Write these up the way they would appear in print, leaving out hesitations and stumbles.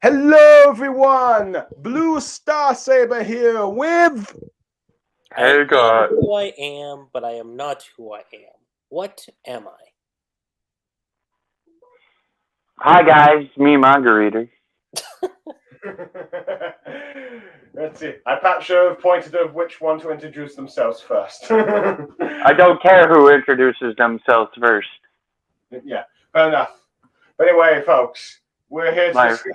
Hello, everyone. Blue Star Saber here with. I Hey am God. who I am, but I am not who I am. What am I? Hi guys, me Mangareader. Let's see. I perhaps should have pointed of which one to introduce themselves first. I don't care who introduces themselves first. Yeah, fair enough. But anyway, folks, we're here to My discuss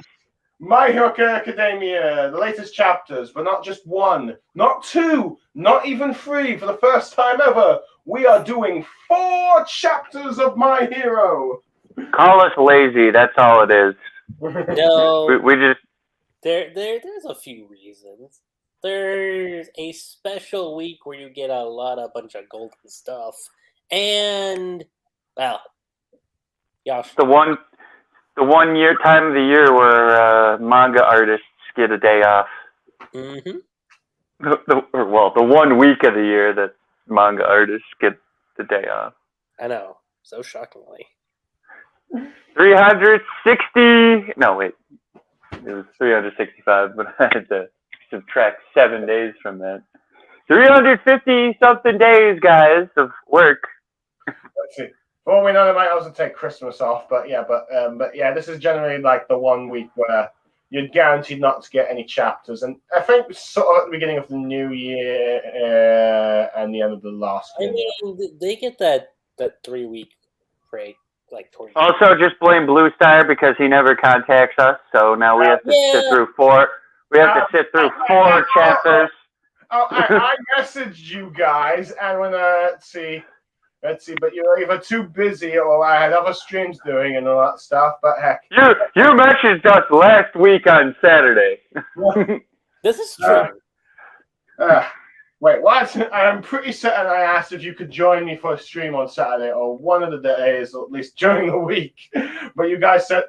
My Hero Academia, the latest chapters, but not just one, not two, not even three. For the first time ever, we are doing 4 chapters of My Hero. call us lazy. That's all it is. No, We just there's a few reasons. There's a special week where you get a bunch of golden stuff, and well, Yosh. the one year time of the year where manga artists get a day off. Mm-hmm. The 1 week of the year that manga artists get the day off. I know, so shockingly. 360. No wait, it was 365, but I had to subtract 7 days from that. 350 something days, guys, of work. Let's see. Well, we know they might also take Christmas off, but yeah, this is generally like the 1 week where you're guaranteed not to get any chapters, and I think sort of at the beginning of the new year and the end of the last I year. mean, they get that 3 week break like towards. Also, just blame Blue Star because he never contacts us, so now we have to sit through 4. We have to sit through 4 chapters. I messaged you guys, and when let's see, but you're either too busy or I had other streams doing and all that stuff. But heck, You messaged us last week on Saturday. This is true. Wait, what? I'm pretty certain I asked if you could join me for a stream on Saturday or one of the days, or at least during the week. But you guys said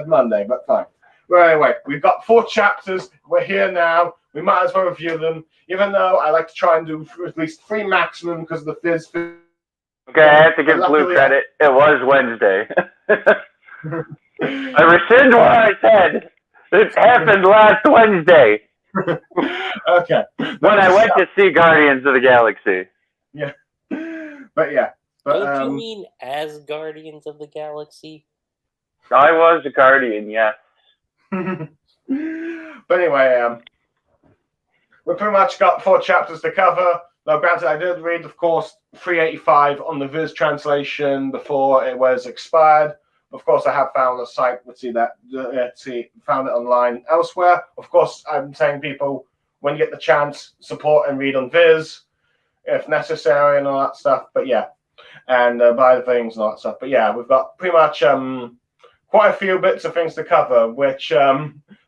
Monday. But fine. Well, anyway, we've got 4 chapters. We're here now. We might as well review them, even though I like to try and do at least 3 maximum because of the fizz. Okay, I have to give Blue credit. It was Wednesday. I rescind what I said. It happened last Wednesday. Okay. When I went to see Guardians of the Galaxy. Yeah. But yeah. But, Don't you mean as Guardians of the Galaxy? I was a Guardian, yes. But anyway, we pretty much got 4 chapters to cover. Now, granted, I did read, of course, 385 on the Viz translation before it was expired. Of course, I have found a site. Found it online elsewhere. Of course, I'm saying people, when you get the chance, support and read on Viz if necessary and all that stuff. But yeah, and buy the things and all that stuff. But yeah, we've got pretty much quite a few bits of things to cover, which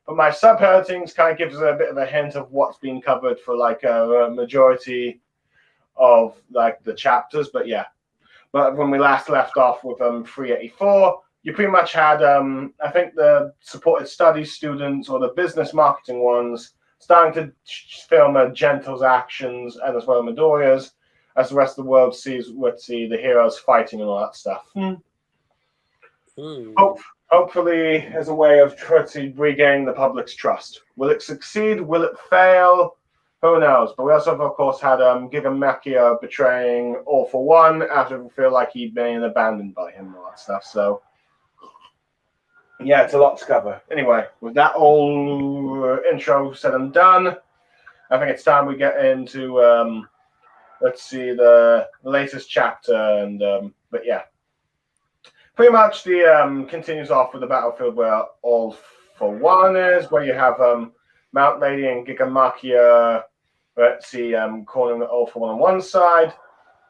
but my subheadings kind of gives us a bit of a hint of what's been covered for like a majority of like the chapters. But yeah, but when we last left off with 384, you pretty much had I think the supported studies students or the business marketing ones starting to film Gentle's actions and as well Midoriya's, as the rest of the world would see the heroes fighting and all that stuff. Hopefully, as a way of trying to regain the public's trust. Will it succeed? Will it fail? Who knows? But we also, of course, had Gigamakio betraying All for One after we feel like he'd been abandoned by him and all that stuff. So, yeah, it's a lot to cover. Anyway, with that all intro said and done, I think it's time we get into, let's see, the latest chapter. And but yeah. Pretty much the continues off with the battlefield where All for One is, where you have Mount Lady and Gigamakio, let's see, calling All for One on one side,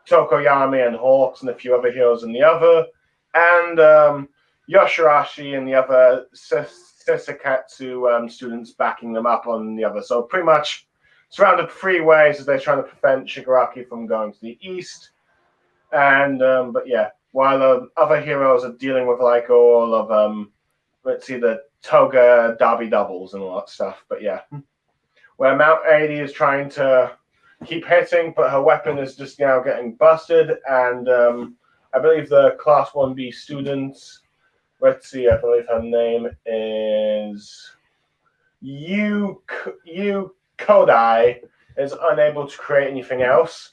Tokoyami and Hawks and a few other heroes on the other, and Yoshirashi and the other Sisakatsu students backing them up on the other. So pretty much surrounded 3 ways as they're trying to prevent Shigaraki from going to the east. And but yeah, while the other heroes are dealing with like all of let's see, the Toga Derby doubles and all that stuff. But yeah, where Mount 80 is trying to keep hitting, but her weapon is just now getting busted. And I believe the Class 1B students let's see, I believe her name is Yu Kodai, is unable to create anything else.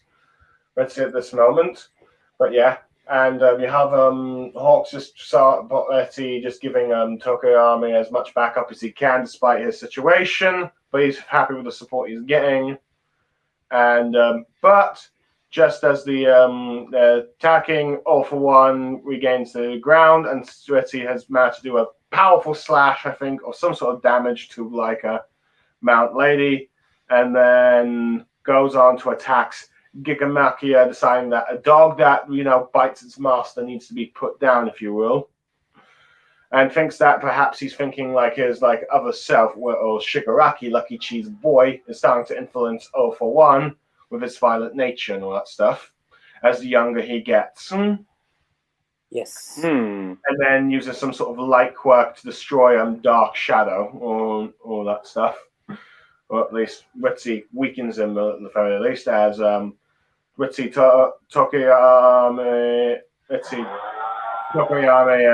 Let's see at this moment. But yeah. And you have Hawks just just giving Tokoyami as much backup as he can despite his situation, but he's happy with the support he's getting. And but just as the attacking All for One regains the ground, and Sweaty has managed to do a powerful slash, I think, or some sort of damage to like a Mount Lady, and then goes on to attacks Gigamakia, deciding that a dog that bites its master needs to be put down, if you will, and thinks that perhaps he's thinking like his other self, or Shigaraki, Lucky Cheese Boy, is starting to influence 0 for 1 with his violent nature and all that stuff as the younger he gets. Yes. And then uses some sort of light quirk to destroy Dark Shadow or all that stuff. Or at least Ritzy weakens him at the very least, as Ritzy Tokoyami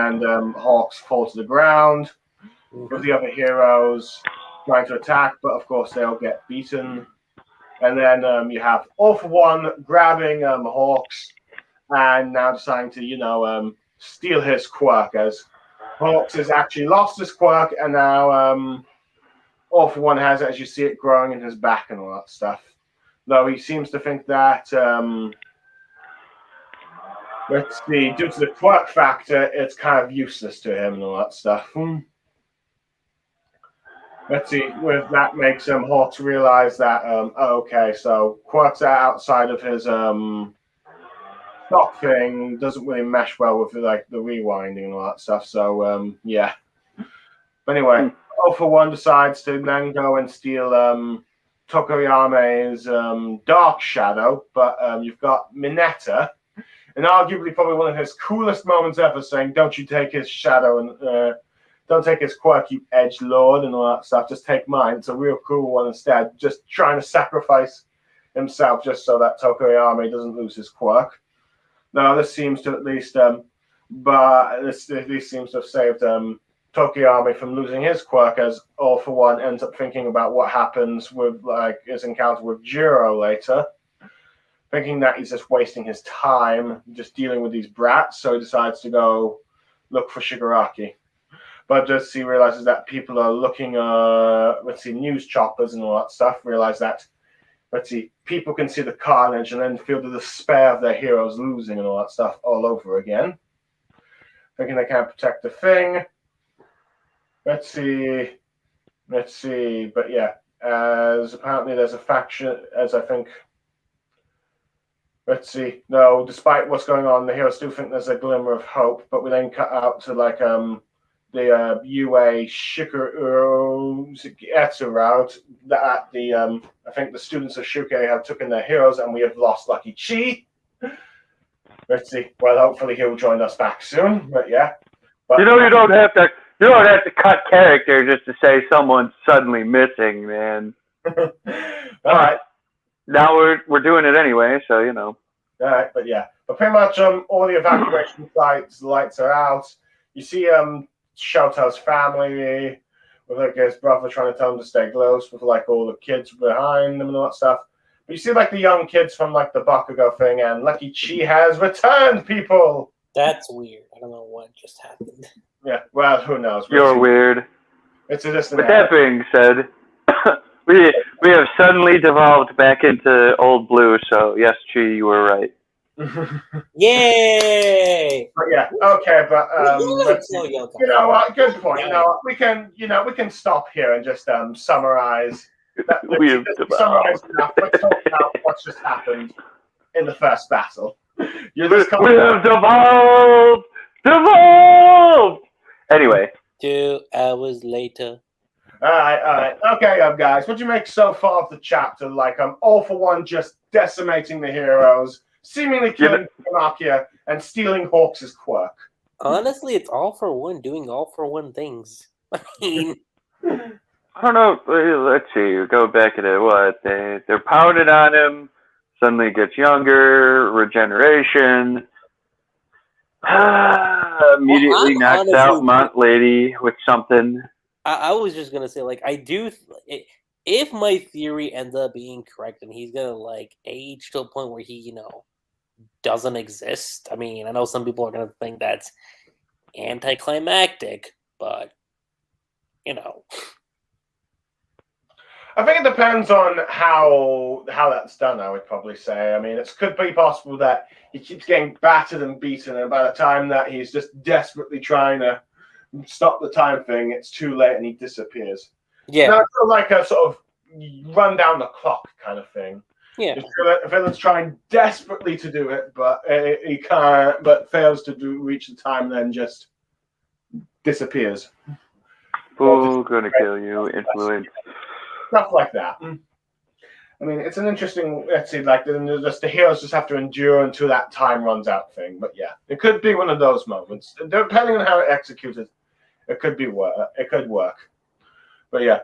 and Hawks fall to the ground, with the other heroes trying to attack, but of course they'll get beaten. And then you have All for One grabbing Hawks and now deciding to steal his quirk, as Hawks has actually lost his quirk, and now All for One has it, as you see it growing in his back and all that stuff. Though he seems to think that, let's see, due to the quirk factor, it's kind of useless to him and all that stuff. Let's see, with that makes Hawks realize that, okay, so quirks are outside of his stock thing, doesn't really mesh well with the rewinding and all that stuff, so yeah. But anyway, All for One decides to then go and steal Tokoyame's Dark Shadow, but you've got Mineta, and arguably probably one of his coolest moments ever, saying, "Don't you take his shadow and don't take his quirk, you edge lord," and all that stuff. Just take mine. It's a real cool one instead. Just trying to sacrifice himself just so that Tokoyami doesn't lose his quirk. Now this seems to at least seems to have saved Tokoyami from losing his quirk, as All for One ends up thinking about what happens with his encounter with Jiro later, thinking that he's just wasting his time just dealing with these brats, so he decides to go look for Shigaraki. But just he realizes that people are looking, news choppers and all that stuff, realize that, people can see the carnage and then feel the despair of their heroes losing and all that stuff all over again. Thinking they can't protect the thing. Let's see, but yeah, as apparently there's a faction, as I think, no, despite what's going on, the heroes still think there's a glimmer of hope, but we then cut out to the UA Shikuretsu route that I think the students of Shuke have taken their heroes, and we have lost Lucky Chi. Well, hopefully he'll join us back soon, but yeah. But, you don't have to cut character just to say someone's suddenly missing, man. All right. Now we're doing it anyway, so All right, but yeah. But pretty much all the evacuation sites, the lights are out. You see Shoto's family with his brother trying to tell him to stay close, with all the kids behind them and all that stuff. But you see the young kids from the Bakugo thing, and Lucky Chi has returned, people. That's weird. I don't know what just happened. Yeah, well, who knows? You're weird. It's a distant. With that being said, we have suddenly devolved back into Old Blue, so yes, Chi, you were right. Yay! But yeah, okay, but you know what? Good point. You know what? We can stop here and just summarize. We have summarize enough. Let's talk about what's just happened in the first battle. We have devolved. Anyway. 2 hours later. All right. Okay, guys, what do you make so far of the chapter? All for One just decimating the heroes, seemingly killing Makia, and stealing Hawks' quirk. Honestly, it's All for One doing All for One things. I mean, I don't know. Let's see. Go back at it. What they're pounding on him. Suddenly gets younger. Regeneration. Immediately I'm knocks honestly- out Mont Lady with something. I was just gonna say, like, I do. If my theory ends up being correct, and he's gonna like age to a point where he, doesn't exist. I mean, I know some people are gonna think that's anticlimactic, but I think it depends on how that's done. I would probably say. I mean, it could be possible that he keeps getting battered and beaten, and by the time that he's just desperately trying to stop the time thing, it's too late and he disappears. yeah, Now, it's sort of like a sort of run down the clock kind of thing. yeah. The villain's trying desperately to do it, but he can't, but fails to reach the time, then just disappears. Who's gonna kill you? Influence. Stuff like that. I mean, it's an interesting. Let's see, like the heroes just have to endure until that time runs out thing. But yeah, it could be one of those moments. Depending on how it executed, it could be work. It could work. But yeah,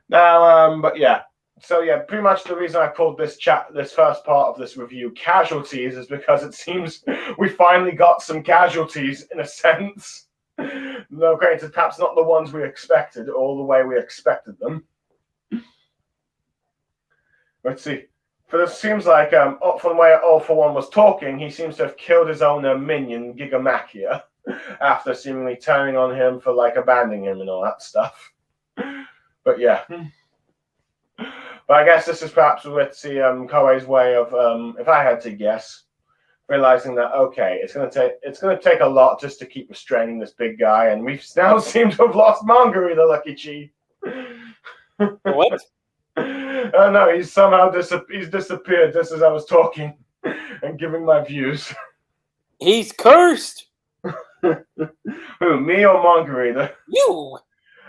now, but yeah. So yeah, pretty much the reason I called this first part of this review Casualties is because it seems we finally got some casualties in a sense. No, granted, perhaps not the ones we expected, all the way we expected them. Let's see. For this seems like from the way All for One was talking, he seems to have killed his own minion, Gigamachia, after seemingly turning on him for like abandoning him and all that stuff. But yeah. But I guess this is perhaps let's see Koei's way of if I had to guess, realizing that okay, it's gonna take a lot just to keep restraining this big guy, and we now seem to have lost Mangareader Lucky. What? Oh no, he's somehow he's disappeared just as I was talking and giving my views. He's cursed. Who, me or Mangareader? You.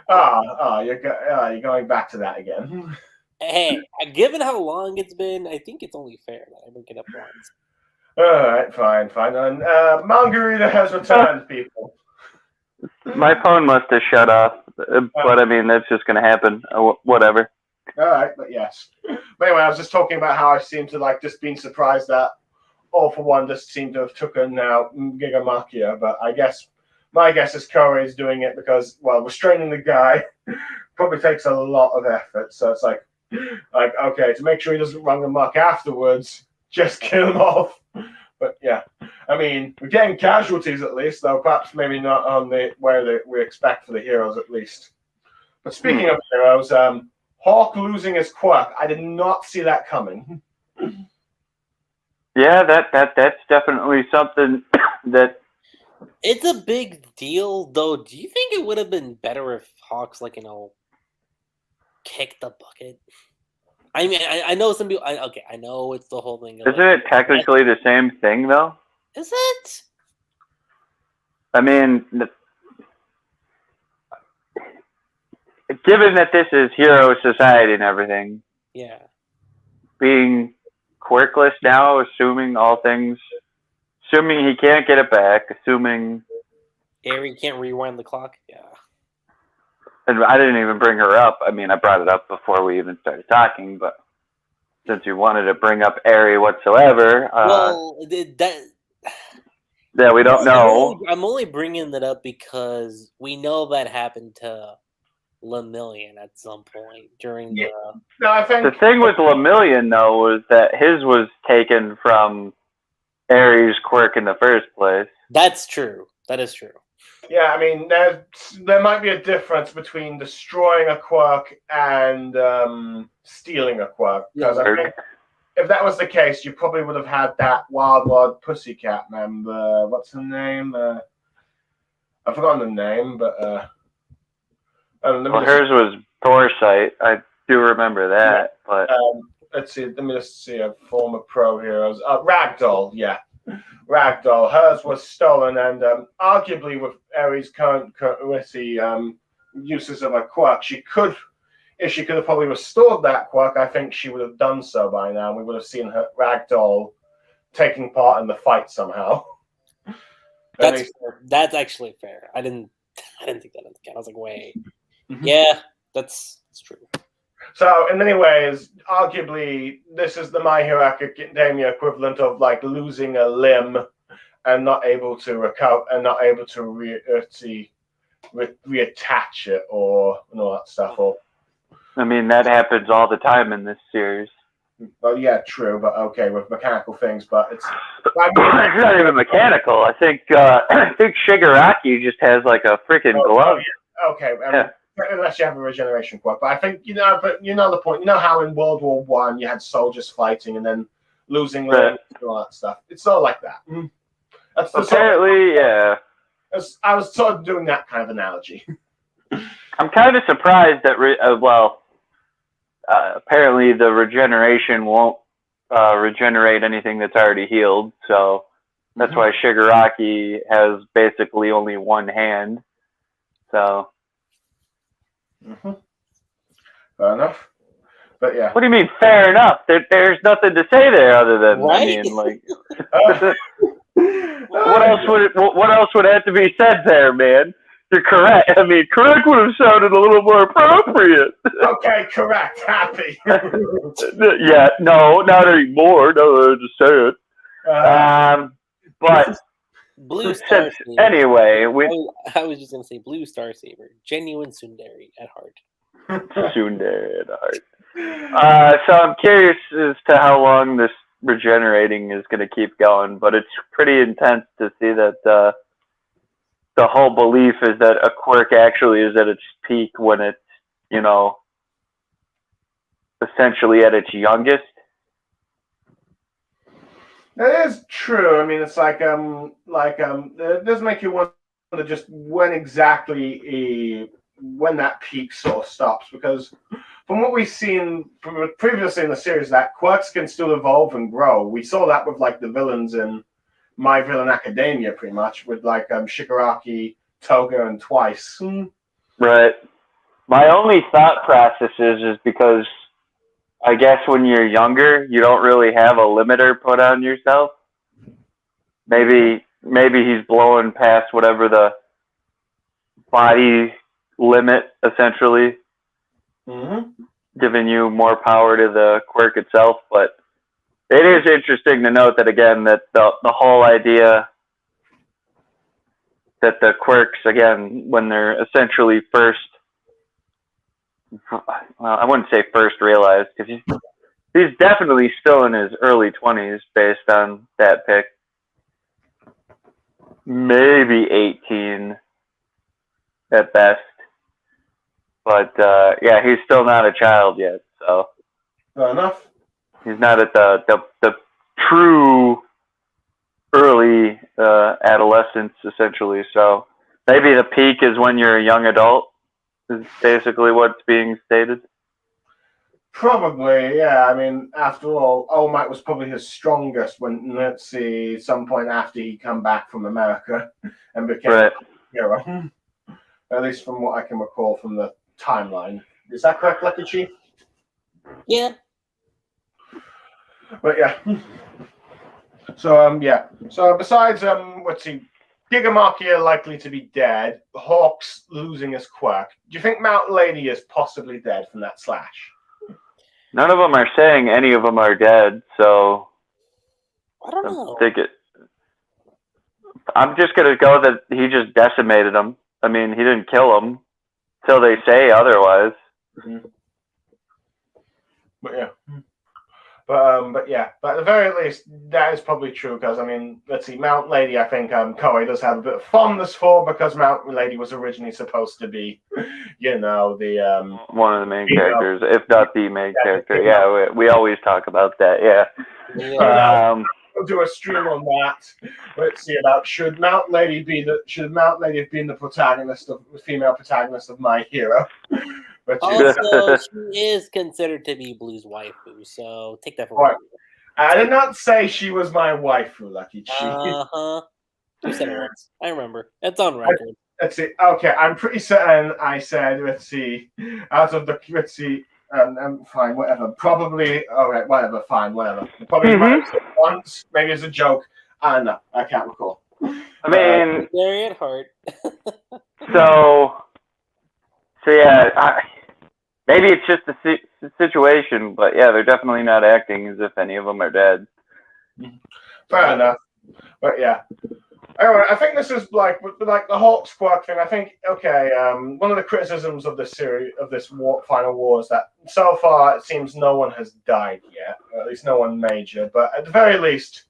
You're going back to that again. Hey, given how long it's been, I think it's only fair that I bring it up once. All right, fine. And Mangareader has returned, people. My phone must have shut off, but I mean that's just gonna happen. Whatever. All right, but yes. But anyway, I was just talking about how I seem to like just being surprised that All for One just seemed to have taken out Gigamachia, but my guess is Koei's doing it because, well, restraining the guy probably takes a lot of effort. So it's like okay, to make sure he doesn't run amok afterwards, just kill him off. But yeah, I mean, we're getting casualties at least, though perhaps maybe not on the where we expect for the heroes at least. But speaking of heroes, Hawk losing his quirk, I did not see that coming. Yeah, that's definitely something that. It's a big deal, though. Do you think it would have been better if Hawks, like, kicked the bucket? I mean, I know some people. I know it's the whole thing. Isn't it technically the same thing, though? Is it? I mean, given that this is hero society and everything, Yeah. being quirkless now, assuming he can't get it back, assuming Aerie can't rewind the clock. Yeah. and I didn't even bring her up. I mean, I brought it up before we even started talking, but since you wanted to bring up Aerie whatsoever, yeah, we don't know. I'm only bringing that up because we know that happened to Lemillion at some point during the. No, I think The thing with Lemillion, though, was that his was taken from Aerie's quirk in the first place. That's true. That is true. Yeah, I mean, there might be a difference between destroying a quirk and stealing a quirk. Because I think if that was the case, you probably would have had that Wild Pussycat member. What's her name? I've forgotten the name, but hers was Foresight. I do remember that, but let's see. Let me just see a former pro heroes. Ragdoll, yeah. Ragdoll. Hers was stolen, and arguably with Aerie's current uses of a quirk, if she could have probably restored that quirk, I think she would have done so by now. We would have seen her Ragdoll taking part in the fight somehow. That's actually fair. I didn't think that into account. I was like, wait, yeah, that's true. So in many ways, arguably, this is the My Hero Academia equivalent of like losing a limb and not able to recover and not able to reattach it or and all that stuff. Or I mean, that happens all the time in this series. well, yeah, true, but okay with mechanical things. But it's It's not even mechanical. I think Shigaraki just has like a freaking glove. Yeah. Okay, unless you have a regeneration quirk. But I think But you know the point. You know how in World War I you had soldiers fighting and then losing limbs and all that stuff. It's all like that. That's apparently, yeah. I was sort of doing that kind of analogy. I'm kind of surprised that apparently the regeneration won't regenerate anything that's already healed, so that's why Shigaraki has basically only one hand. So Fair enough. But yeah. What do you mean fair enough? There's nothing to say there other than right? I mean, like what else would have to be said there, man? You're correct. I mean, correct would have sounded a little more appropriate. Okay, correct. Happy. Yeah, no, not anymore. No, just say it. But Blue Star Saber. Anyway, I was just gonna say Blue Star Saber, genuine tsundere at heart. Tsundere at heart. So I'm curious as to how long this regenerating is going to keep going, but it's pretty intense to see that the whole belief is that a quirk actually is at its peak when it's, essentially at its youngest. That is true. I mean, it's like it does make you wonder just when exactly when that peak sort of stops, because from what we've seen previously in the series, that quirks can still evolve and grow. We saw that with like the villains in My Villain Academia, pretty much, with like Shigaraki, Toga, and Twice. Right. My only thought process is because I guess when you're younger, you don't really have a limiter put on yourself. Maybe he's blowing past whatever the body limit, essentially, giving you more power to the quirk itself. But it is interesting to note that, again, that the whole idea that the quirks, again, when they're essentially first, well, I wouldn't say first realized, because he's definitely still in his early 20s based on that pick. Maybe 18 at best. But, yeah, he's still not a child yet, so. Fair enough. He's not at the true early adolescence, essentially. So maybe the peak is when you're a young adult, is basically what's being stated. Probably, yeah. I mean, after all, All Might was probably his strongest when, let's see, some point after he come back from America and became a hero. At least from what I can recall from the timeline. Is that correct, Lucky Chief? Yeah. But yeah. So yeah. So besides let's see, Gigamaki are likely to be dead. Hawk's losing his quirk. Do you think Mount Lady is possibly dead from that slash? None of them are saying any of them are dead, so I don't know. I'm just gonna go that he just decimated them. I mean, he didn't kill them till they say otherwise. But yeah. But yeah, but at the very least, that is probably true, because, I mean, let's see, Mount Lady, I think Koei does have a bit of fondness for, because Mount Lady was originally supposed to be, the... one of the main characters, if not the main character. Yeah, we always talk about that, yeah. We'll do a stream on that. Let's see about should Mount Lady have been the female protagonist of My Hero? Also, she is considered to be Blue's waifu, so take that for what. I did not say she was my waifu, Lucky Chief. You said it once. I remember. It's on record. Let's see. Okay, I'm pretty certain I said, let's see, fine, whatever. Probably, all right, whatever, fine, whatever. Probably might have said once, maybe as a joke. I don't know. I can't recall. I mean, very at heart. so yeah, maybe it's just the situation, but yeah, they're definitely not acting as if any of them are dead. Fair enough. But yeah. Anyway, I think this is like the Hawks quirk thing. I think one of the criticisms of this series of this final war is that so far it seems no one has died yet, or at least no one major. But at the very least,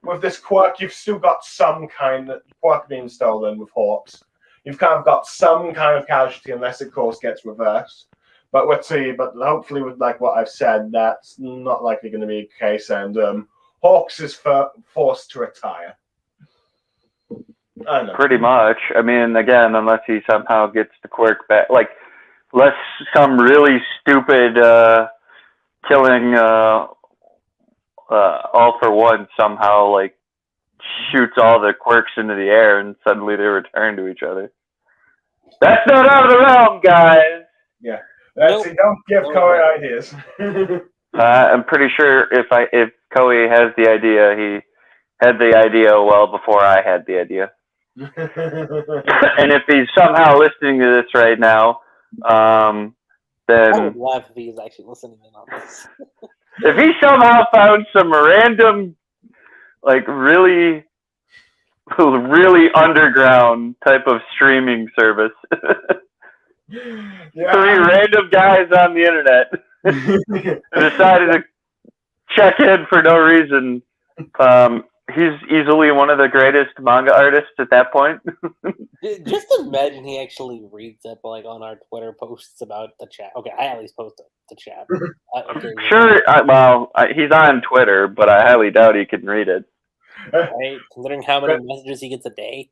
with this quirk, you've still got some kind of quirk being stolen with Hawks. You've kind of got some kind of casualty, unless of course gets reversed. But let's see. But hopefully, with like what I've said, that's not likely going to be the case, and Hawks is forced to retire. I know. Pretty much. I mean, again, unless he somehow gets the quirk back, like, unless some really stupid killing all for one somehow like shoots all the quirks into the air and suddenly they return to each other. That's not out of the realm, guys. Yeah, that's it. Don't give Koei ideas. I'm pretty sure if Koei has the idea, he had the idea well before I had the idea. And if he's somehow listening to this right now, then I would laugh if he was actually listening in on this. If he somehow found some random, like really, really underground type of streaming service, Yeah. 3 random guys on the internet decided to check in for no reason. He's easily one of the greatest manga artists at that point. Just imagine he actually reads up like on our Twitter posts about the chat. Okay, I at least post the chat. Okay, Sure, he's on Twitter, but I highly doubt he can read it. right? Considering how many messages he gets a day.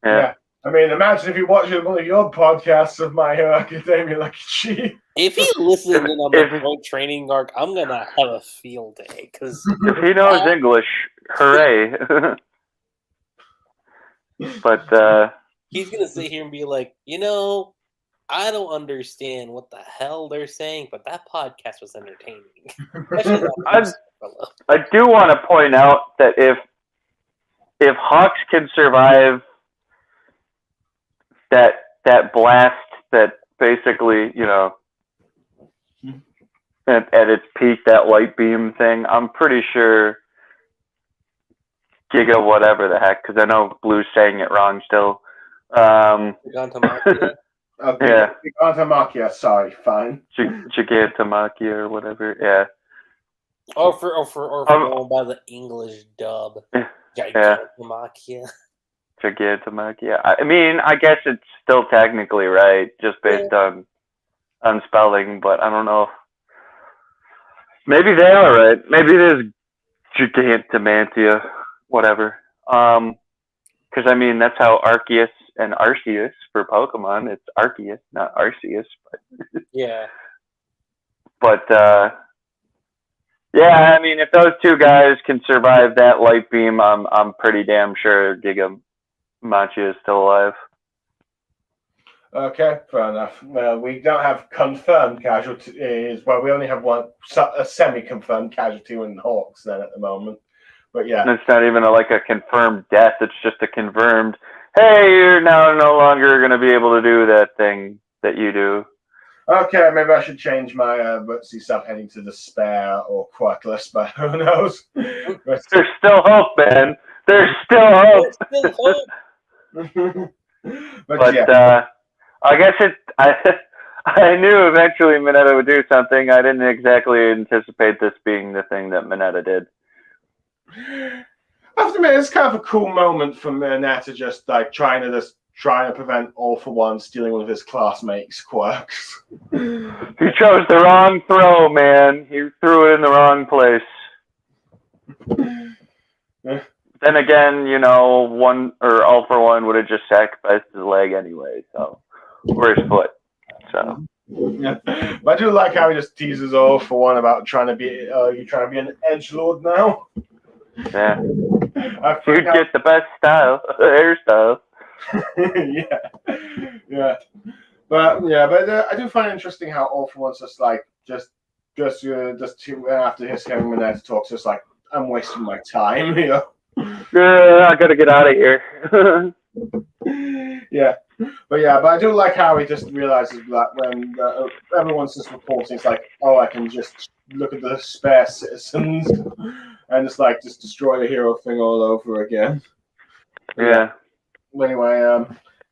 Yeah. I mean, imagine if you watch one of your podcasts of My Hero Academia, like, gee. If he listens in on the joint training arc, I'm gonna have a field day because if he knows English, hooray! But he's gonna sit here and be like, I don't understand what the hell they're saying, but that podcast was entertaining. I do want to point out that if Hawks can survive that blast that basically, at its peak, that light beam thing, I'm pretty sure Giga whatever the heck, because I know Blue's saying it wrong still. Gigantomachia. Okay, Gigantomachia, sorry, fine. Gigantomachia or whatever, yeah. Or for going by the English dub. Gigantomachia. Gigantomachia. I mean, I guess it's still technically right, just based on spelling, but I don't know. Maybe they are right. Maybe it is Gigantomantia, whatever. Because, I mean, that's how Arceus and Arceus for Pokemon. It's Arceus, not Arceus. But yeah. But, yeah, I mean, if those 2 guys can survive that light beam, I'm pretty damn sure Gigantomachia is still alive. Okay, fair enough. We don't have confirmed casualties. Well, we only have a semi-confirmed casualty in Hawks then at the moment. But yeah. And it's not even a confirmed death. It's just a confirmed, hey, you're now no longer going to be able to do that thing that you do. Okay, maybe I should change my subheading to despair or quirkless, but who knows? There's still hope, man. There's still hope. There's still hope. but yeah. I guess I knew eventually Mineta would do something. I didn't exactly anticipate this being the thing that Mineta did. I have to admit, it's kind of a cool moment for Mineta just trying to prevent All for One stealing one of his classmates' quirks. He chose the wrong throw, man. He threw it in the wrong place. Then again, one or All for One would have just sacrificed his leg anyway, or his foot. So. Yeah. But I do like how he just teases All for One about trying to be an edgelord now. Yeah. You'd get the best hairstyle. yeah. But I do find it interesting how All for One's just after his hearing Mineta talks, just like, I'm wasting my time, I gotta get out of here. Yeah. But I do like how he just realizes that when everyone's just reporting, it's like, oh, I can just look at the spare citizens and it's like just destroy the hero thing all over again. Yeah. Anyway,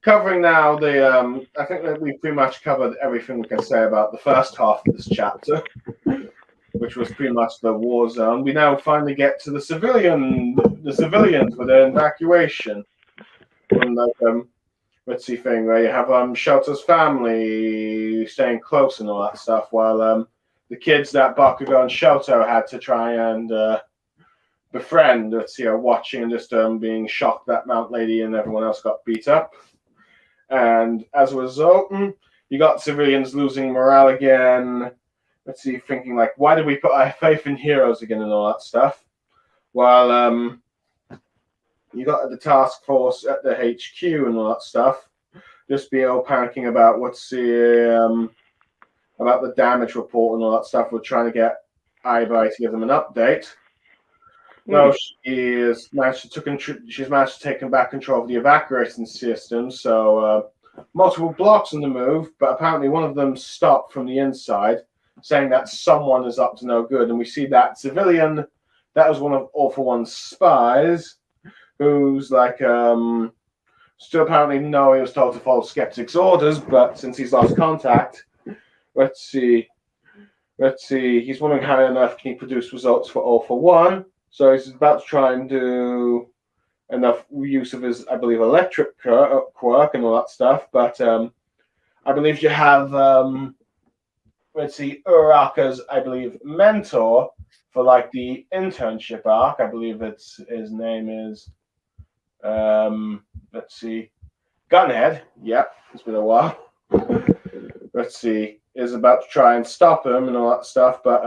covering now I think that we've pretty much covered everything we can say about the first half of this chapter, which was pretty much the war zone. We now finally get to the civilians with their evacuation from let's see thing where you have Shelter's family staying close and all that stuff, while the kids that Bakugo and Shelter had to try and befriend, watching and just being shocked that Mount Lady and everyone else got beat up. And as a result, you got civilians losing morale again. Thinking like, why did we put our faith in heroes again and all that stuff? While you got the task force at the HQ and all that stuff, just be all panicking about about the damage report and all that stuff. We're trying to get Ibai to give them an update. No, she's managed to take back control of the evacuation system. So multiple blocks on the move, but apparently one of them stopped from the inside, saying that someone is up to no good. And we see that civilian, that was one of All for One's spies, who's like still apparently he was told to follow Skeptic's orders, but since he's lost contact, let's see, he's wondering how on earth can he produce results for All for One. So he's about to try and do enough use of his, I believe, electric quirk and all that stuff. But I believe you have, Uraraka's, I believe, mentor for like the internship arc. I believe his name is, Gunhead. Yep, it's been a while. Is about to try and stop him and all that stuff, but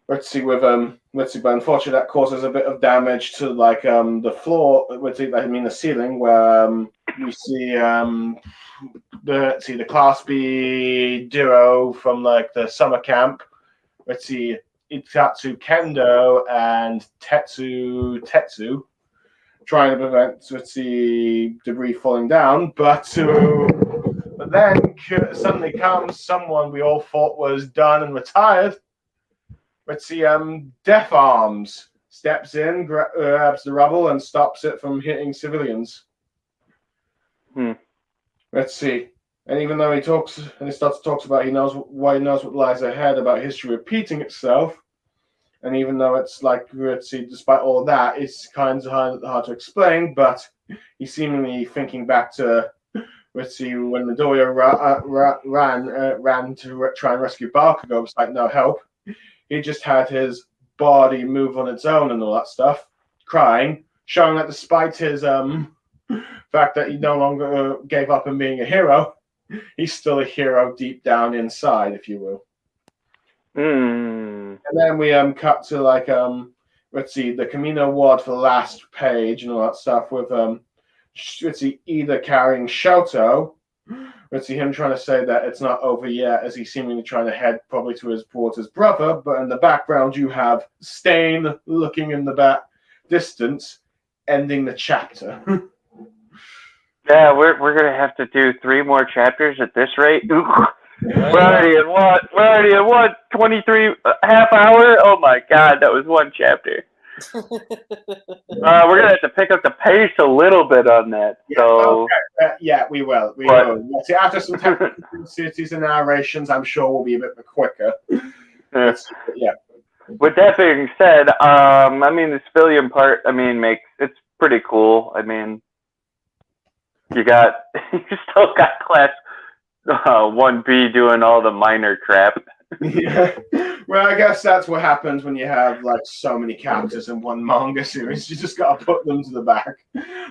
but unfortunately that causes a bit of damage to like the floor. The ceiling, where we see the Class B duo from like the summer camp. Itatsu Kendo and Tetsu trying to prevent debris falling down, but then suddenly comes someone we all thought was done and retired. Death Arms steps in, grabs the rubble, and stops it from hitting civilians. And even though he talks about he knows what lies ahead about history repeating itself, and even though it's like despite all that, it's kind of hard to explain. But he's seemingly thinking back to when Midoriya ran to try and rescue Bakugo, it's like no help. He just had his body move on its own and all that stuff, crying, showing that despite his fact that he no longer gave up on being a hero, he's still a hero deep down inside, if you will. And then we cut to like the Camino Ward for the last page and all that stuff with either carrying Shoto. Him trying to say that it's not over yet, as he's seemingly trying to head probably towards his brother. But in the background, you have Stain looking in the back distance, ending the chapter. Yeah, we're gonna have to do 3 more chapters at this rate. We're already in what? 23 half hour? Oh my god, that was one chapter. We're gonna have to pick up the pace a little bit on that. So we will. We will. See, after some technical cities and narrations, I'm sure we'll be a bit quicker. Yeah. With that being said, the civilian part, it's pretty cool. You still got class 1B doing all the minor crap. Yeah. Well, I guess that's what happens when you have like so many characters in one manga series. You just gotta put them to the back.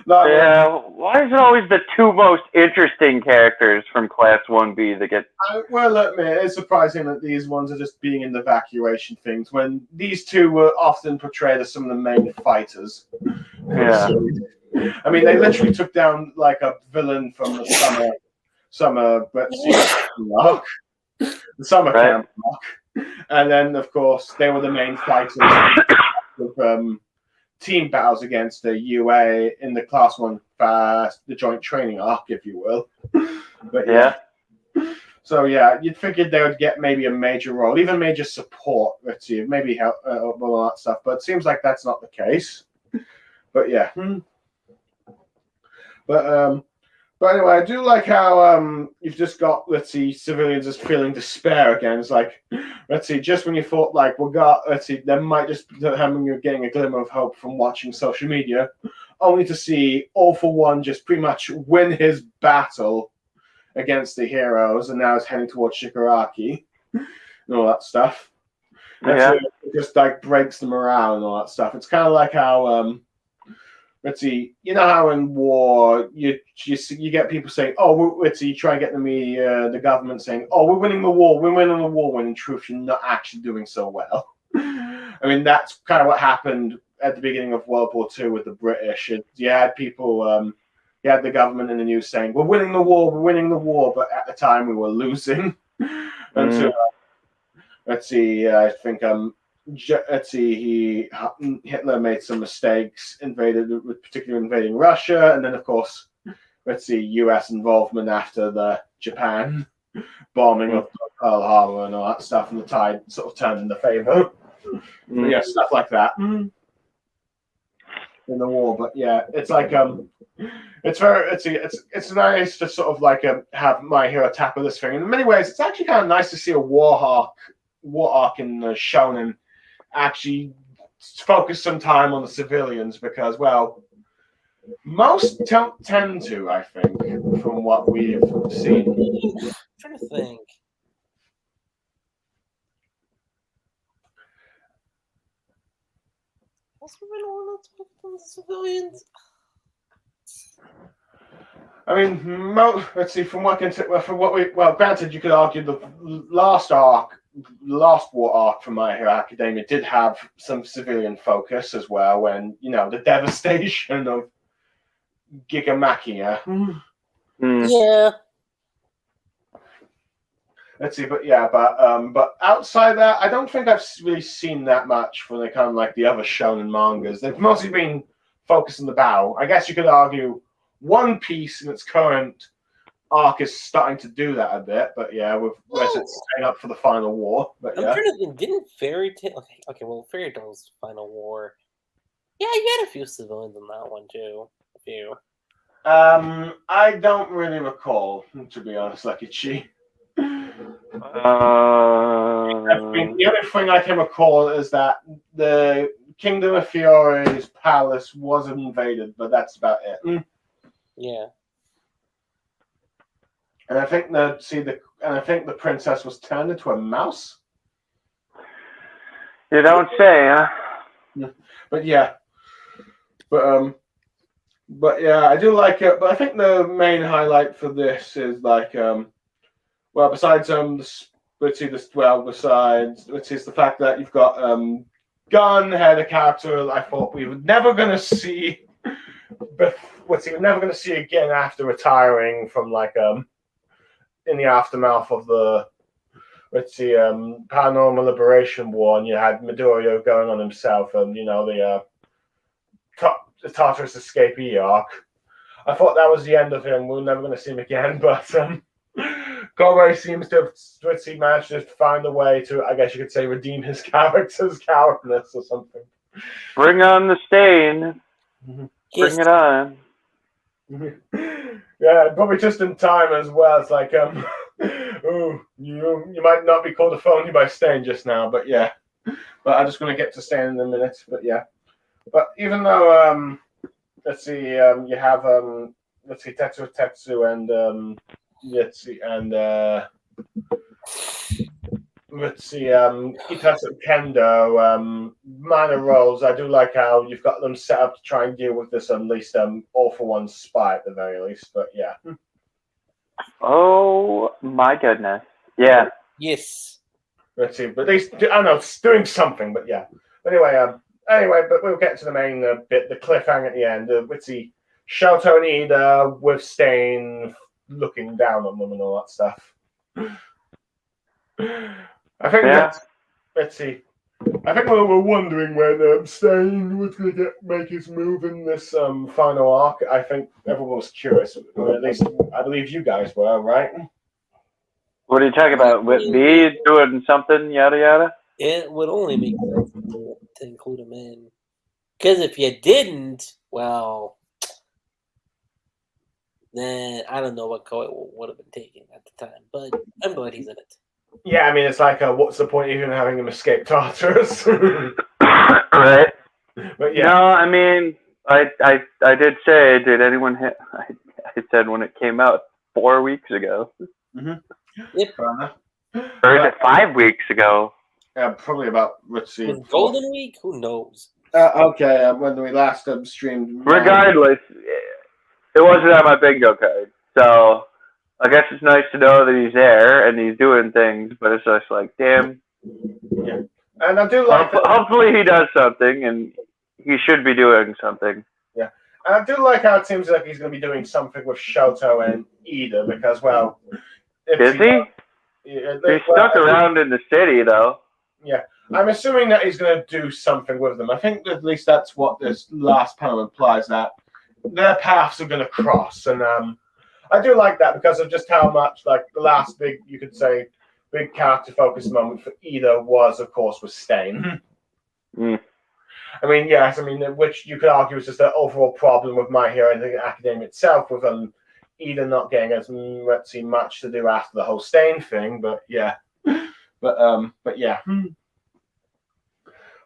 Why is it always the 2 most interesting characters from Class 1B that get... Well, look, man, it's surprising that these ones are just being in the evacuation things when these 2 were often portrayed as some of the main fighters. Yeah. They literally took down like a villain from the summer arc. The summer camp arc. And then, of course, they were the main fighters with team battles against the UA in the Class 1 the joint training arc, if you will. But Yeah. So yeah, you'd figured they would get maybe a major role, even major support. Let's see, maybe help with all that stuff. But it seems like that's not the case. But yeah. But anyway, I do like how you've just got, let's see, civilians just feeling despair again. It's like, let's see, just when you thought like let's see, there might just be you're getting a glimmer of hope from watching social media, only to see All for One just pretty much win his battle against the heroes, and now is heading towards Shigaraki and all that stuff. Yeah. It just like breaks the morale and all that stuff. It's kind of like how let's see, you know how in war you get people saying, "Oh, let's see," you try and get the government saying, "Oh, we're winning the war, when in truth you're not actually doing so well." I mean, that's kind of what happened at the beginning of World War II with the British. You had people, you had the government in the news saying, "We're winning the war," but at the time we were losing. And so, let's see, I think let's see, Hitler made some mistakes, particularly invading Russia, and then of course, let's see, U.S. involvement after the Japan bombing of Pearl Harbor and all that stuff, and the tide sort of turned in the favor. Yeah, stuff like that in the war. But yeah, it's like it's very it's nice to sort of like have My Hero tackle this thing. In many ways, it's actually kind of nice to see a war arc in the shonen actually focus some time on the civilians, because, well, most tend to, I think, from what we've seen. I'm trying to think. Has there been one that's focused on the civilians? I mean, let's see. From granted, you could argue the last war arc from My Hero Academia did have some civilian focus as well. When the devastation of Gigamachia. Yeah. Let's see, but outside that, I don't think I've really seen that much from the kind of like the other shonen mangas. They've mostly been focused on the battle. I guess you could argue One Piece in its current arc is starting to do that a bit, but yeah, with it's setting up for the final war. But I'm trying to think. Didn't Fairy Tail? Okay, well, Fairy Tail's final war. Yeah, you had a few civilians in that one too. A few. I don't really recall, to be honest, Lucky Chi. The only thing I can recall is that the Kingdom of Fiore's palace was invaded, but that's about it. Yeah. And I think the princess was turned into a mouse. You don't say, huh? But yeah. But yeah, I do like it. But I think the main highlight for this is like besides the fact that you've got Gun had a character I thought we were never gonna see we're never gonna see again after retiring from in the aftermath of the Paranormal Liberation War, and you had Midoriya going on himself, and the Tartarus escapee arc. I thought that was the end of him. We're never going to see him again, but Goro seems to have managed to find a way to, I guess you could say, redeem his character's cowardness or something. Bring on the stain. Bring it on. Yeah, probably just in time as well. It's like, you might not be called a phony by Stain just now, but yeah. But I'm just going to get to Stain in a minute, but yeah. But even though, you have, Tetsu and, Itatsu Kendo, minor roles. I do like how you've got them set up to try and deal with this at least All for One spy at the very least. But yeah. Oh my goodness. Yeah. Yes. Let's see, but at least I don't know, it's doing something. But yeah. Anyway, but we'll get to the main bit, the cliffhanger at the end. Let's see, Shoto and Ida with Stain looking down on them and all that stuff. I think let's see. I think we were wondering when Stain was going to make his move in this final arc. I think everyone was curious. Or at least I believe you guys were, right? What are you talking about? With me doing something, yada yada? It would only make sense to include him in. Because if you didn't, well, then I don't know what Koei would have been taking at the time. But I'm glad he's in it. Yeah, I mean, it's like, what's the point of even having him escape Tartarus? Right. But yeah. No, I mean, I did say, did anyone hit? I said when it came out 4 weeks ago. Yep. Or is it 5 weeks ago? Probably about, let's see. With Golden Week? Who knows? Okay, when we last streamed. Regardless, it wasn't on my bingo card. So I guess it's nice to know that he's there and he's doing things, but it's just like, damn. Yeah. And I do like hopefully he does something, and he should be doing something. Yeah. And I do like how it seems like he's going to be doing something with Shoto and Ida, because, well... Is he? He's stuck around in the city, though. Yeah. I'm assuming that he's going to do something with them. I think at least that's what this last panel implies, that their paths are going to cross. And I do like that because of just how much, like, the last big, you could say, big character-focused moment for Ida was, of course, with Stain. Mm. I mean, yes, I mean, which you could argue is just the overall problem with My Hero Academia itself, with Ida not getting as much to do after the whole Stain thing, but yeah. But yeah.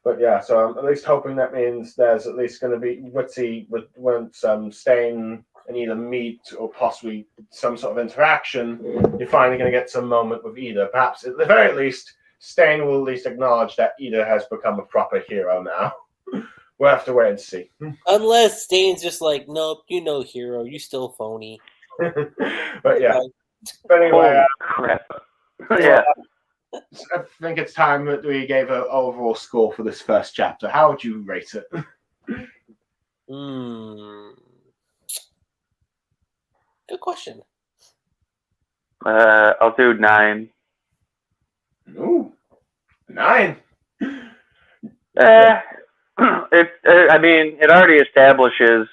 But yeah, so I'm at least hoping that means there's at least going to be when Stain and Ida meet, or possibly some sort of interaction, you're finally going to get some moment with Ida. Perhaps at the very least, Stain will at least acknowledge that Ida has become a proper hero now. We'll have to wait and see. Unless Stain's just like, nope, you know, hero, you still phony. But yeah. But anyway, crap. Yeah. I think it's time that we gave an overall score for this first chapter. How would you rate it? Good question. I'll do 9. Ooh, 9. I mean, it already establishes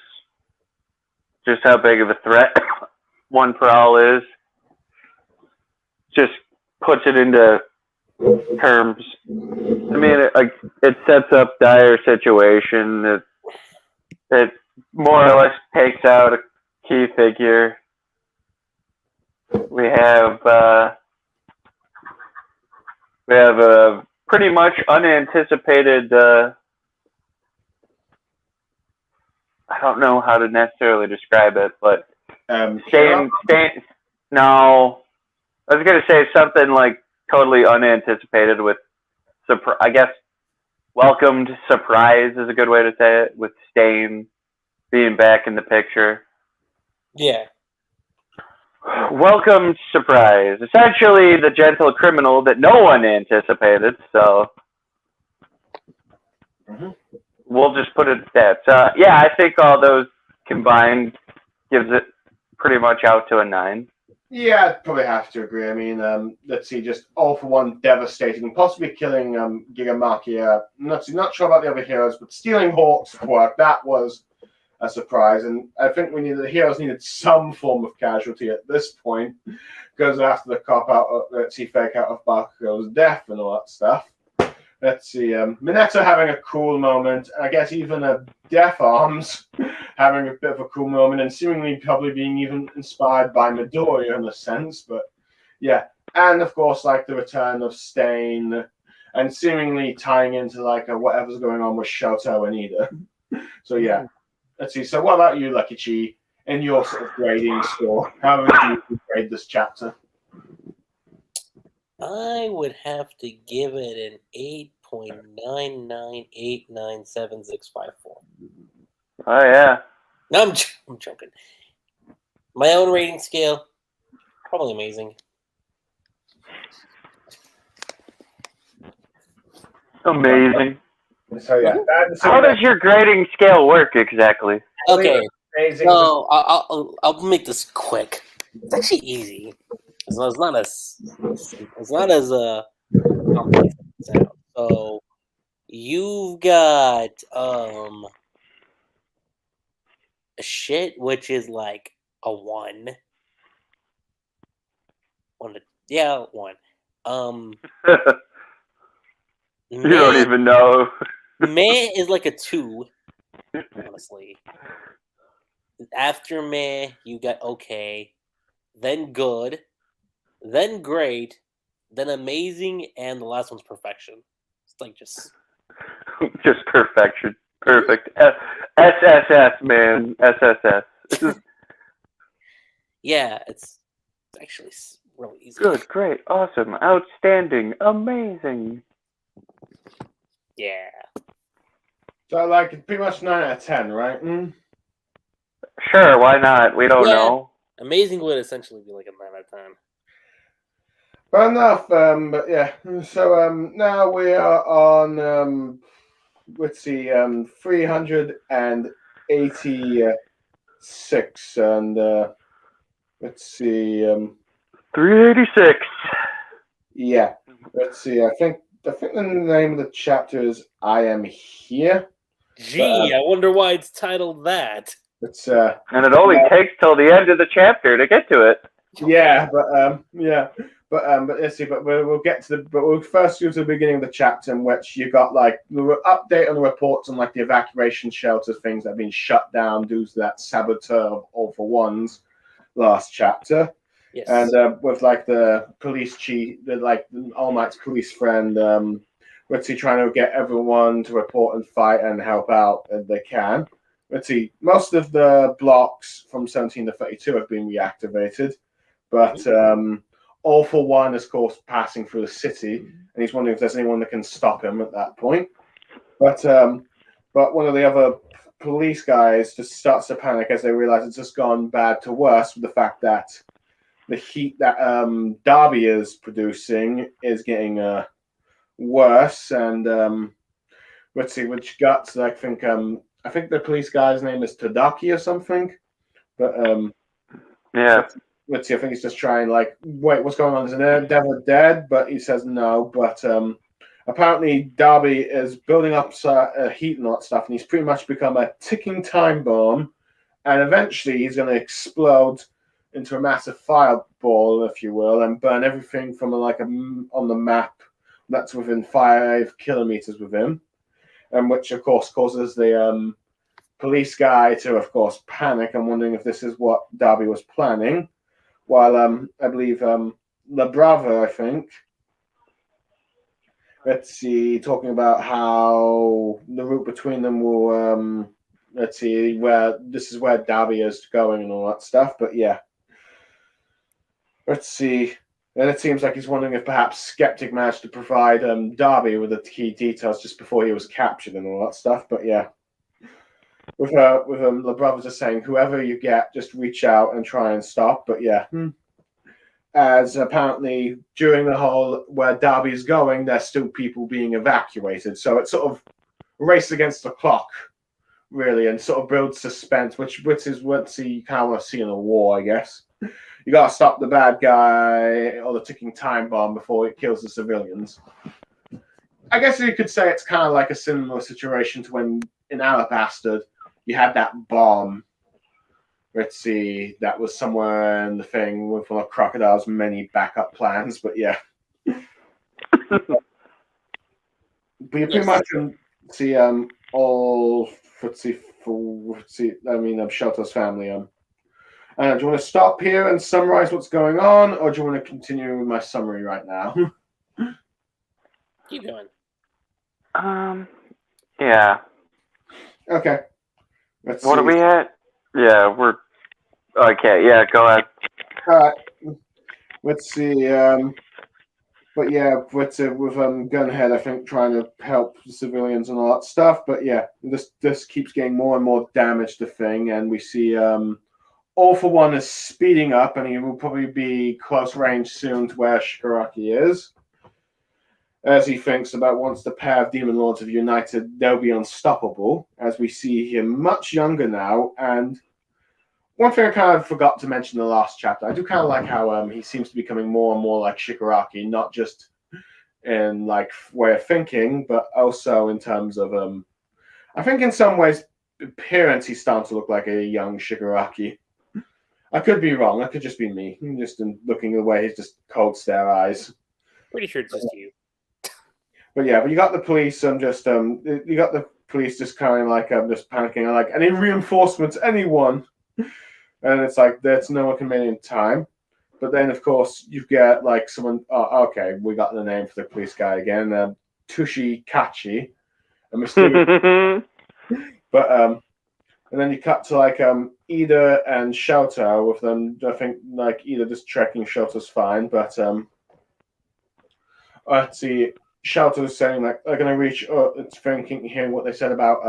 just how big of a threat One for All is. Just puts it into terms. I mean, it sets up dire situation. It more or less takes out a key figure. We have a pretty much unanticipated. I don't know how to necessarily describe it, but Stain. No, I was gonna say something like totally unanticipated with I guess welcomed surprise is a good way to say it, with Stain being back in the picture. Yeah. Welcome surprise. Essentially the gentle criminal that no one anticipated, so we'll just put it at that. Yeah, I think all those combined gives it pretty much out to a 9. Yeah, I'd probably have to agree. I mean, let's see, just all for one devastating, possibly killing Gigamaki. Not sure about the other heroes, but stealing Hawk's work, that was a surprise. And I think the heroes needed some form of casualty at this point, because after the cop-out, fake out of Bakugo's death and all that stuff. Let's see, Mineta having a cool moment. I guess even Death Arms having a bit of a cool moment, and seemingly probably being even inspired by Midoriya in a sense. But yeah, and of course, like the return of Stain, and seemingly tying into like whatever's going on with Shoto and Ida. So yeah, let's see. So what about you, Lucky Chi? In your sort of grading score, how would you grade this chapter? I would have to give it an 8.9989765. Oh yeah. No, I'm joking. My own rating scale, probably amazing. Amazing. So yeah, how does your grading scale work exactly? Okay, amazing. so I'll make this quick. It's actually easy. It's not as complex as it sounds. So You've got shit, which is like a 1. One. You don't even know. Meh is like a 2, honestly. After meh, you got okay, then good, then great, then amazing, and the last one's perfection. It's like just perfection. Perfect. SSS, man. SSS. yeah, it's actually really easy. Good, great, awesome, outstanding, amazing. Yeah. So, like, pretty much 9 out of 10, right? Sure, why not? We don't know. Amazing would essentially be like a 9 out of 10. Fair enough. But yeah. So now we are on let's see, 386, and let's see, 386. yeah. Let's see. I think the name of the chapter is "I Am Here." Gee, I wonder why it's titled that. It's And it only takes till the end of the chapter to get to it. yeah, but let's see. But we'll get to the. But we'll first go to the beginning of the chapter, in which you got like the update on the reports on like the evacuation shelters, things that have been shut down due to that saboteur of All for One's last chapter. Yes. And with like the police chief, like All Might's police friend, let's see, trying to get everyone to report and fight and help out as they can. Let's see, most of the blocks from 17 to 32 have been reactivated, but All for One is, of course, passing through the city, and he's wondering if there's anyone that can stop him at that point. But one of the other police guys just starts to panic as they realize it's just gone bad to worse with the fact that the heat that Darby is producing is getting worse. And let's see, which guts. I think the police guy's name is Tadaki or something. But yeah. Let's see. I think he's just trying like, wait, what's going on? Is an devil dead? But he says no. But apparently Darby is building up heat and all that stuff, and he's pretty much become a ticking time bomb. And eventually he's going to explode into a massive fireball, if you will, and burn everything from on the map that's within 5 kilometers with him, and which of course causes the police guy to, of course, panic and wondering if this is what Darby was planning. While I believe La Brava, I think, let's see, talking about how the route between them will let's see, where this is where Darby is going and all that stuff. But yeah, let's see. And it seems like he's wondering if perhaps Skeptic managed to provide Darby with the key details just before he was captured and all that stuff. But yeah, with La Brava just saying, whoever you get, just reach out and try and stop. But yeah, as apparently during the whole where Darby's going, there's still people being evacuated. So it's sort of a race against the clock, really, and sort of builds suspense, which is what you kind of want to see in a war, I guess. You got to stop the bad guy or the ticking time bomb before it kills the civilians. I guess you could say it's kind of like a similar situation to when in Alabastard you had that bomb. Let's see, that was somewhere in the thing with one of Crocodile's many backup plans, but yeah. But you pretty much can see all Shelter's family. Do you want to stop here and summarize what's going on, or do you want to continue with my summary right now? Keep going. Yeah. Okay. Let's What see. are we at? Yeah, we're okay. Yeah, go ahead. All right. Let's see. But yeah, with Gunhead, I think trying to help the civilians and all that stuff. But yeah, this keeps getting more and more damage to thing, and we see All for One is speeding up, and he will probably be close range soon to where Shigaraki is. As he thinks about once the pair of Demon Lords have united, they'll be unstoppable. As we see him much younger now, and one thing I kind of forgot to mention in the last chapter, I do kind of like how he seems to be becoming more and more like Shigaraki, not just in like way of thinking, but also in terms of I think in some ways appearance he's starting to look like a young Shigaraki. I could be wrong. That could just be me. Just in looking away, he's just cold stare eyes. Pretty sure it's just you. But yeah, but you got the police. You got the police just kind of like just panicking. Like any reinforcements, anyone, and it's like there's no one can make it in time. But then of course you get like someone. Oh, okay, we got the name for the police guy again, Tushi Kachi, a mysterious. But and then you cut to like Ida and Shoto with them. I think like Ida just checking Shoto's fine, but let's see. Shoto's saying like they're gonna reach. It's thinking hearing what they said about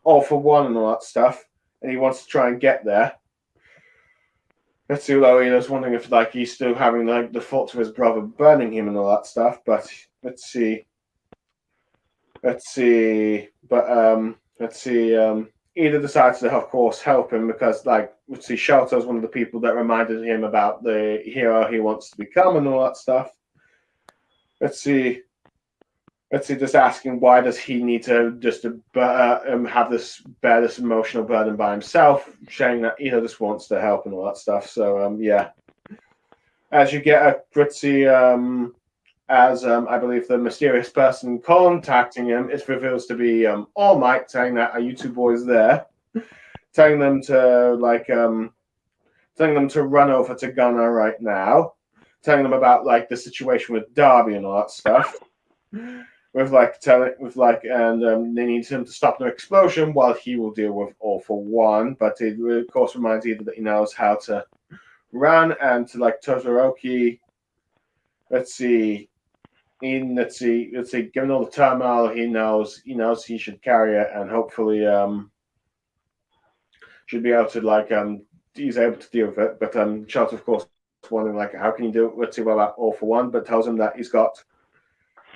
All for One and all that stuff, and he wants to try and get there. Let's see. Although Ida's wondering if like he's still having like the thoughts of his brother burning him and all that stuff, but let's see. But Ida decides to, of course, help him because, like, let's see, Shoto's one of the people that reminded him about the hero he wants to become and all that stuff. Let's see, just asking why does he need to just have this bear this emotional burden by himself, saying that Ida just wants to help and all that stuff. So, yeah. As you get a pretty as I believe the mysterious person contacting him, it reveals to be All Might, saying that are you two boys there? Telling them to run over to Gunner right now, telling them about like the situation with Darby and all that stuff. And they need him to stop the explosion while he will deal with All for One. But it of course reminds Ida that he knows how to run and to like Todoroki. Given all the turmoil, he knows he should carry it, and hopefully should be able to he's able to deal with it. But Shoto, of course, wondering like how can you do it? Let's see what about All for One, but tells him that he's got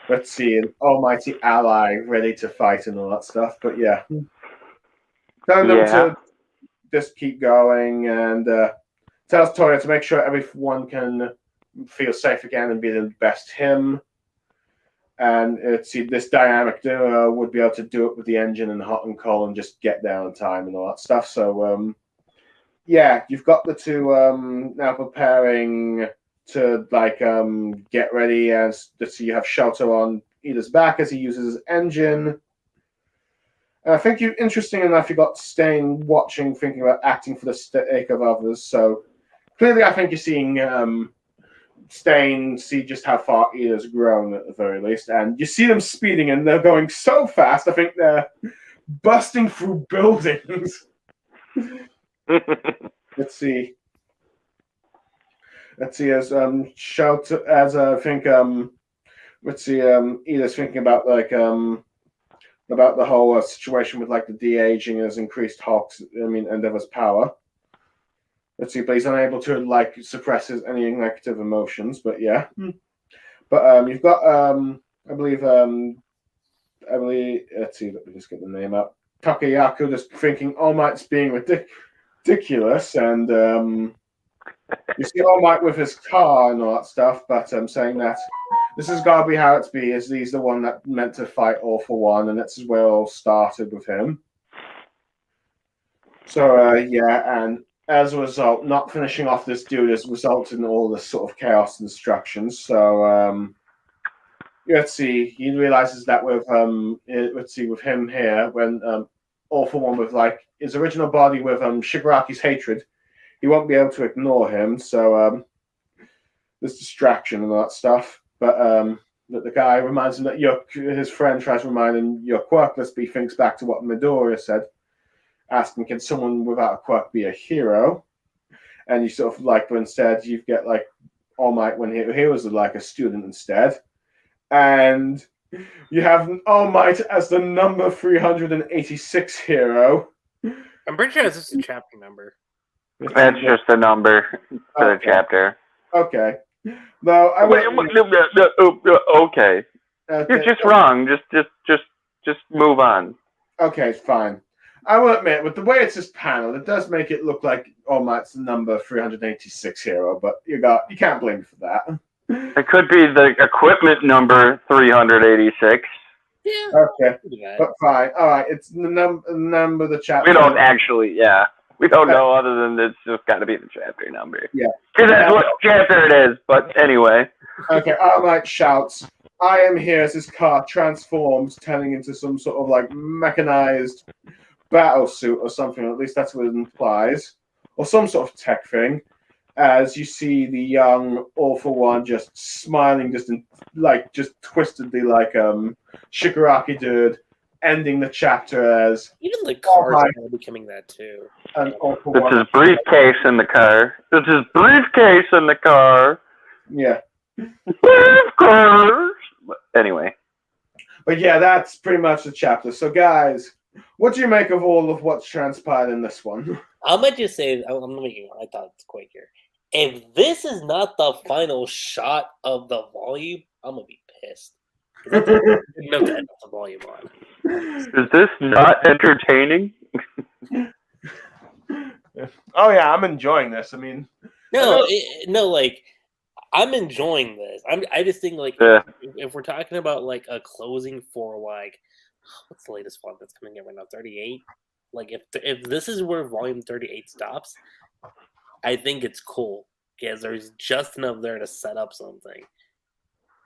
an almighty ally ready to fight and all that stuff. But yeah, telling them to just keep going and tells Toya to make sure everyone can feel safe again and be the best him. And this dynamic duo would be able to do it with the engine and hot and cold and just get there on time and all that stuff. So, yeah, you've got the two now preparing to get ready. As you have Shoto on Ida's back as he uses his engine. And I think interesting enough, you got staying, watching, thinking about acting for the sake of others. So clearly, I think you're seeing. See just how far Ida's grown at the very least, and you see them speeding and they're going so fast. I think they're busting through buildings. Let's see as Shout as I think Ida's thinking about about the whole situation with like the de-aging has increased Endeavor's power. But he's unable to suppress any negative emotions. But yeah, but you've got I believe let's see, let me just get the name up. Takayaku just thinking All Might's being ridiculous, and you see All Might with his car and all that stuff. But saying that this has got to be how it's be, as he's the one that meant to fight All for One, and that's where it all started with him. So yeah, and as a result, not finishing off this dude has resulted in all this sort of chaos and destruction. So let's see, he realizes that with him here, when All for One with his original body with Shigaraki's hatred, he won't be able to ignore him. So this distraction and all that stuff. But that the guy reminds him that his friend tries to remind him you're quirkless, but he thinks back to what Midoriya said, asking, can someone without a quirk be a hero? And you sort of but instead you get All Might when he was a student instead. And you have All Might as the number 386 hero. I'm pretty sure this is a chapter number. That's just a number for the chapter. Okay. No, okay. You're just wrong. Just move on. Okay, fine. I will admit, with the way it's just paneled, it does make it look like All Might's the number 386 hero, but you can't blame me for that. It could be the equipment number 386. Yeah. Okay, Yeah. but fine. All right, it's the number of the chapter. We don't actually, we don't know other than it's just got to be the chapter number. Yeah. Because that's what chapter it is. But anyway. Okay, Armite shouts, "I am here," as his car transforms, turning into some sort of like mechanized battle suit or something. At least that's what it implies, or some sort of tech thing. As you see the young All for One just smiling, just twistedly, like Shigaraki did, ending the chapter as Even the cars hi. are becoming that too. an All for It's One. his briefcase in the car. It's his briefcase in the car. Yeah. Briefcase. Anyway. But yeah, that's pretty much the chapter. So guys, what do you make of all of what's transpired in this one? I might just say, I'm making my thoughts quick here. If this is not the final shot of the volume, I'm gonna be pissed. That's no to end the volume on. Is this not entertaining? Oh yeah, I'm enjoying this. I mean, No, like I'm enjoying this. I just think like if we're talking about like a closing for like what's the latest one that's coming out right now, 38. Like if this is where volume 38 stops, I think it's cool because there's just enough there to set up something,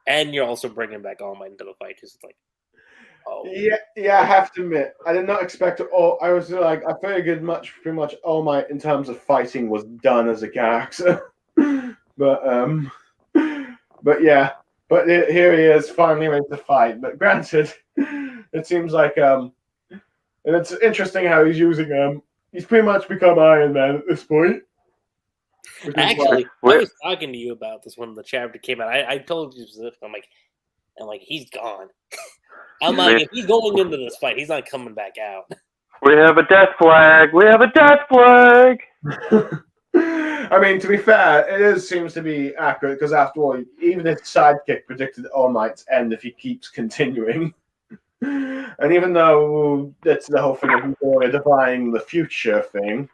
and you're also bringing back All Might into the fight. Just like, oh yeah, I have to admit, I did not expect it all. I was like, I figured pretty much All Might in terms of fighting was done as a character, but yeah, but here he is finally ready to fight. But granted, it seems like and it's interesting how he's using he's pretty much become Iron Man at this point. Actually, I was talking to you about this when the chapter came out. I told you this. I'm like, he's gone. I'm like, if he's going into this fight, he's not coming back out. We have a death flag. We have a death flag. I mean, to be fair, it seems to be accurate because after all, even his sidekick predicted All Might's end if he keeps continuing. And even though that's the whole thing of defying the future thing,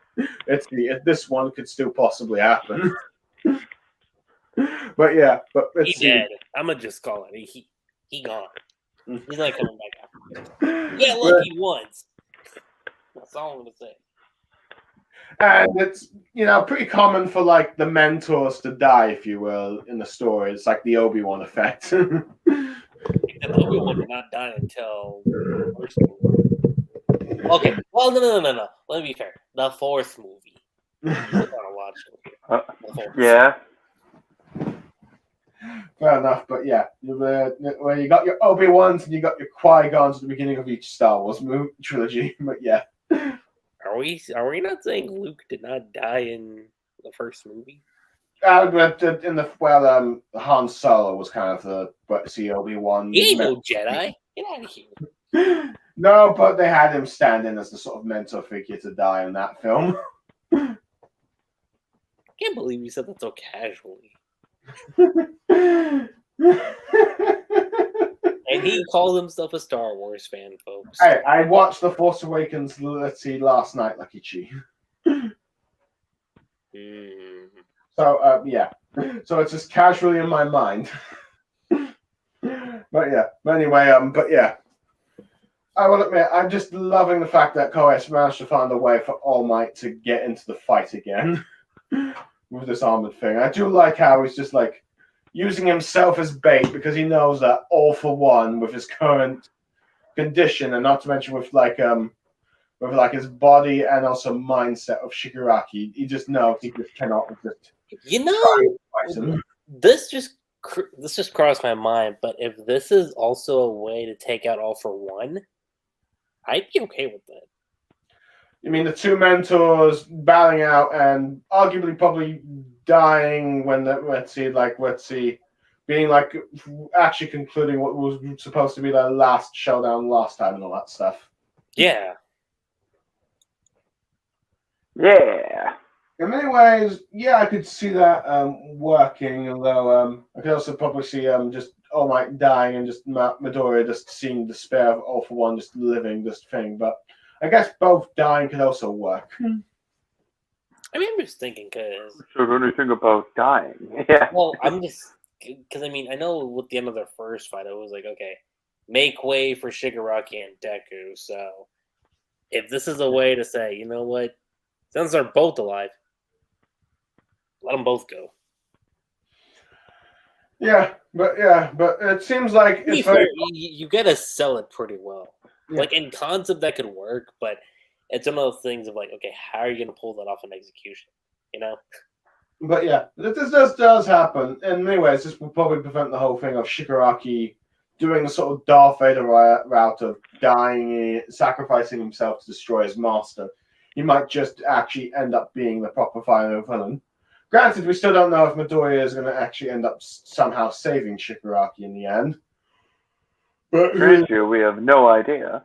this one could still possibly happen. But yeah, He's dead. I'm gonna just call it. He gone. He's not coming back after. Yeah, lucky once. That's all I'm gonna say. And it's pretty common for like the mentors to die, if you will, in the story. It's like the Obi-Wan effect. Except Obi-Wan did not die until the first movie. Okay, well, no. Let me be fair. The fourth movie. I gotta watch it. Yeah. Fair enough, but yeah, where you got your Obi-Wans and you got your Qui-Gons at the beginning of each Star Wars movie trilogy. But yeah. Are we not saying Luke did not die in the first movie? Han Solo was kind of the Obi-Wan. He ain't no Jedi. Get out of here. No, but they had him stand in as the sort of mentor figure to die in that film. I can't believe you said that so casually. And he calls himself a Star Wars fan, folks. Hey, I watched The Force Awakens, last night, Lucky Chi. So, yeah. So it's just casually in my mind. But yeah. I will admit, I'm just loving the fact that Koei managed to find a way for All Might to get into the fight again with this armored thing. I do like how he's just like using himself as bait because he knows that All for One, with his current condition, and not to mention with his body and also mindset of Shigaraki, he just knows he just cannot resist. This just crossed my mind. But if this is also a way to take out All for One, I'd be okay with that. You mean the two mentors bowing out and arguably probably dying when being like actually concluding what was supposed to be their last showdown last time and all that stuff. Yeah. Yeah. In many ways, yeah, I could see that working. Although I could also probably see just All Might dying and just Midoriya just seeing despair of All for One just living this thing. But I guess both dying could also work. I mean, I'm just thinking because. So anything about dying? Yeah. Well, I'm just because I mean, I know with the end of their first fight, it was like, okay, make way for Shigaraki and Deku. So if this is a way to say, you know what, since they're both alive, let them both go. Yeah, but it seems like To be it's fair, very you gotta sell it pretty well. Yeah. Like in concept, that could work, but it's one of those things of like, okay, how are you gonna pull that off in execution? You know? But yeah, this does happen. In many ways, this will probably prevent the whole thing of Shigaraki doing the sort of Darth Vader route of dying, sacrificing himself to destroy his master. He might just actually end up being the proper final villain. Granted, we still don't know if Midoriya is going to actually end up somehow saving Shigaraki in the end. But we have no idea.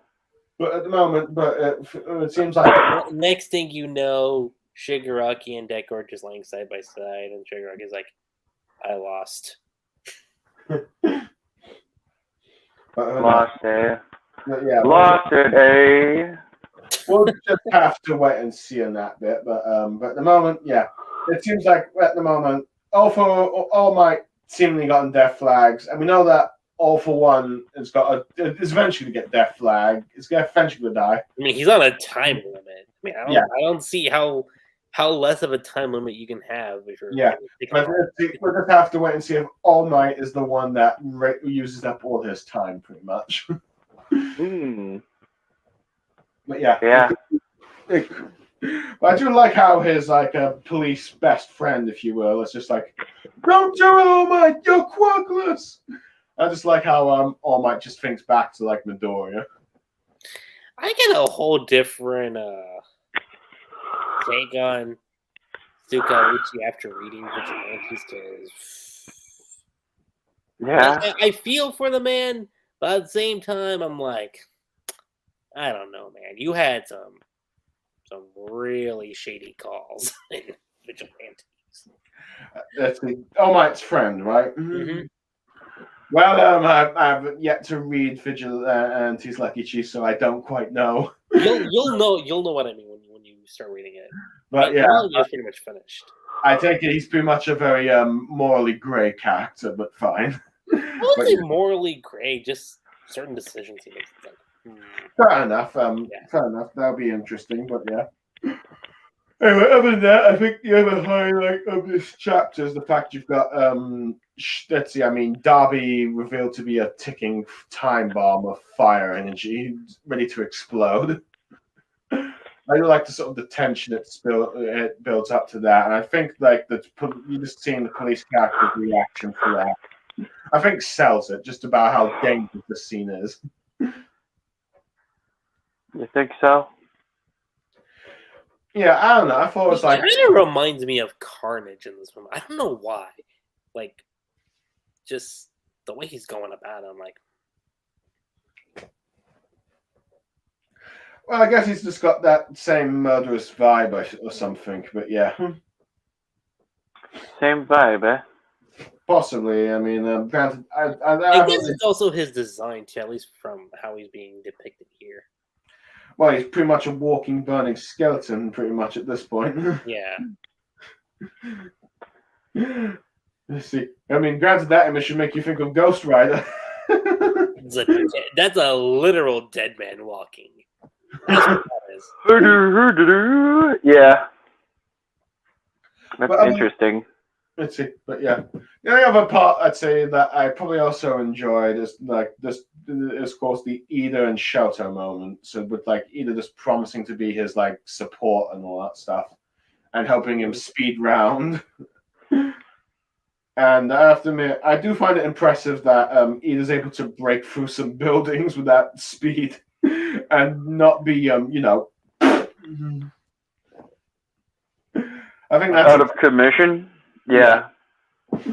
But at the moment, it seems like next thing you know, Shigaraki and Deku are just laying side by side, and Shigaraki's like, "I lost." Lost it. Yeah, Lost it, eh? We'll just have to wait and see on that bit. But at the moment, yeah, it seems like at the moment, All Might seemingly gotten death flags, and we know that All for One is eventually to get death flag. It's going to eventually die. I mean, he's on a time limit. I mean, I don't see how less of a time limit you can have if you're But we'll just have to wait and see if All Might is the one that uses up all his time, pretty much. But yeah. But I do like how his police best friend, if you will, is just like, "Don't do it, All Might, you're quirkless." I just like how All Might just thinks back to like Midoriya. I get a whole different take on Tsukauchi after reading Vigilantes because I feel for the man, but at the same time I'm like, I don't know, man. You had some really shady calls in Vigilantes. That's All Might's friend, right? Mm-hmm. Well, I've yet to read Vigilantes Lucky, so I don't quite know. You'll know what I mean when you start reading it. But it's pretty much finished. I take it he's pretty much a very morally grey character, but fine. I wouldn't say morally grey, just certain decisions he makes. Fair enough. Fair enough. That'll be interesting, but yeah. Anyway, other than that, I think the other highlight of this chapter is the fact you've got Darby revealed to be a ticking time bomb of fire energy, ready to explode. I like the sort of the tension it builds up to that, and I think you just seeing the police character's reaction to that, I think sells it just about how dangerous the scene is. You think so? Yeah, I don't know. I thought it was like kind of reminds me of Carnage in this one. I don't know why. Like, just the way he's going about it, I'm like. Well, I guess he's just got that same murderous vibe or something, but yeah. Same vibe, eh? Possibly. I mean, granted, I guess it's also his design, too, at least from how he's being depicted here. Well, he's pretty much a walking, burning skeleton, pretty much at this point. Yeah. Let's see. I mean, granted, that image should make you think of Ghost Rider. That's a literal dead man walking. That's what that is. Yeah. That's interesting. Let's see, but yeah, the only other part I'd say that I probably also enjoyed is of course the Ida and Shoto moment. So with Ida just promising to be his support and all that stuff, and helping him speed round. And I have to admit, I do find it impressive that Ida's able to break through some buildings with that speed and not be I think that's out of commission. Yeah. It's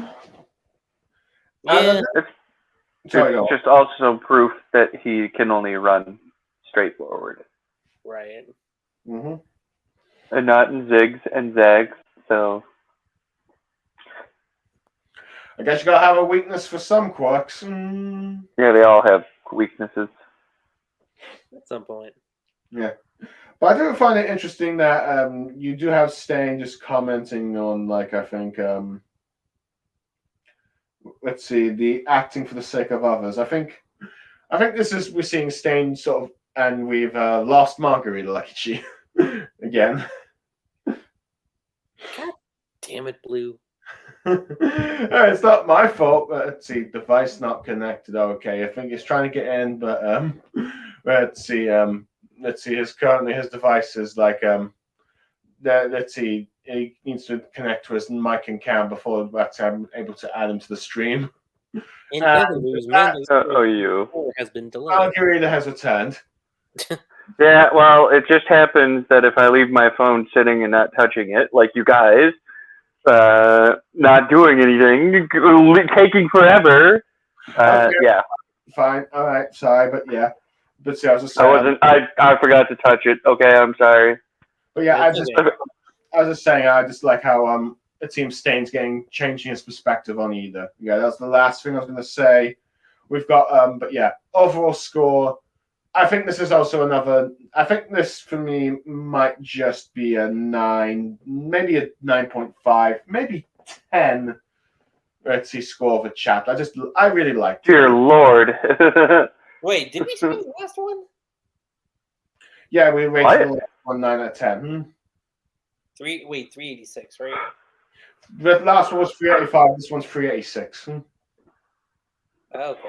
just also proof that he can only run straight forward. Right. Mm-hmm. And not in zigs and zags, so. I guess you gotta have a weakness for some quarks. Yeah, they all have weaknesses. At some point. Yeah. But I do find it interesting that you do have Stain just commenting on, I think, let's see, the acting for the sake of others. I think this is we're seeing Stain sort of, and we've lost Margareader Lucky again. God damn it, Blue. It's not my fault, but let's see, device not connected. Okay, I think it's trying to get in, but let's see, his device is like let's see, he needs to connect to his mic and cam before I'm able to add him to the stream. In other news, you has been delayed. Margareader has returned. Yeah, well, it just happens that if I leave my phone sitting and not touching it, like you guys, not doing anything, taking forever. Okay. Yeah. Fine. All right. Sorry, but yeah. But see, I was just saying. I forgot to touch it. Okay, I'm sorry. But yeah, I was just saying. I just like how it seems Stain's changing his perspective on either. Yeah, that's the last thing I was going to say. We've got but yeah, overall score. I think this is also another. I think this for me might just be a 9, maybe a 9.5, maybe 10. Let's see, score of a chapter. I really liked it. Dear Lord. Wait, did we say the last one? Yeah, we rated the last one 9 out of 10. 386, right? The last one was 385. This one's 386. Okay.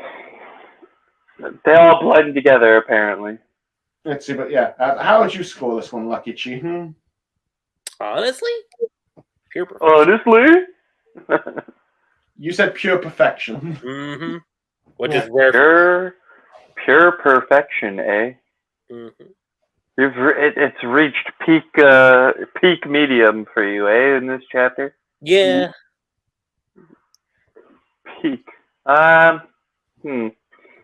They all blend together, apparently. Let's see, but yeah, how would you score this one, Lucky Chi? Honestly, pure perfection. Honestly, you said pure perfection. Mm-hmm. Which is rare. Pure perfection, eh? Mm-hmm. It's reached peak medium for you, eh? In this chapter. Yeah. Peak.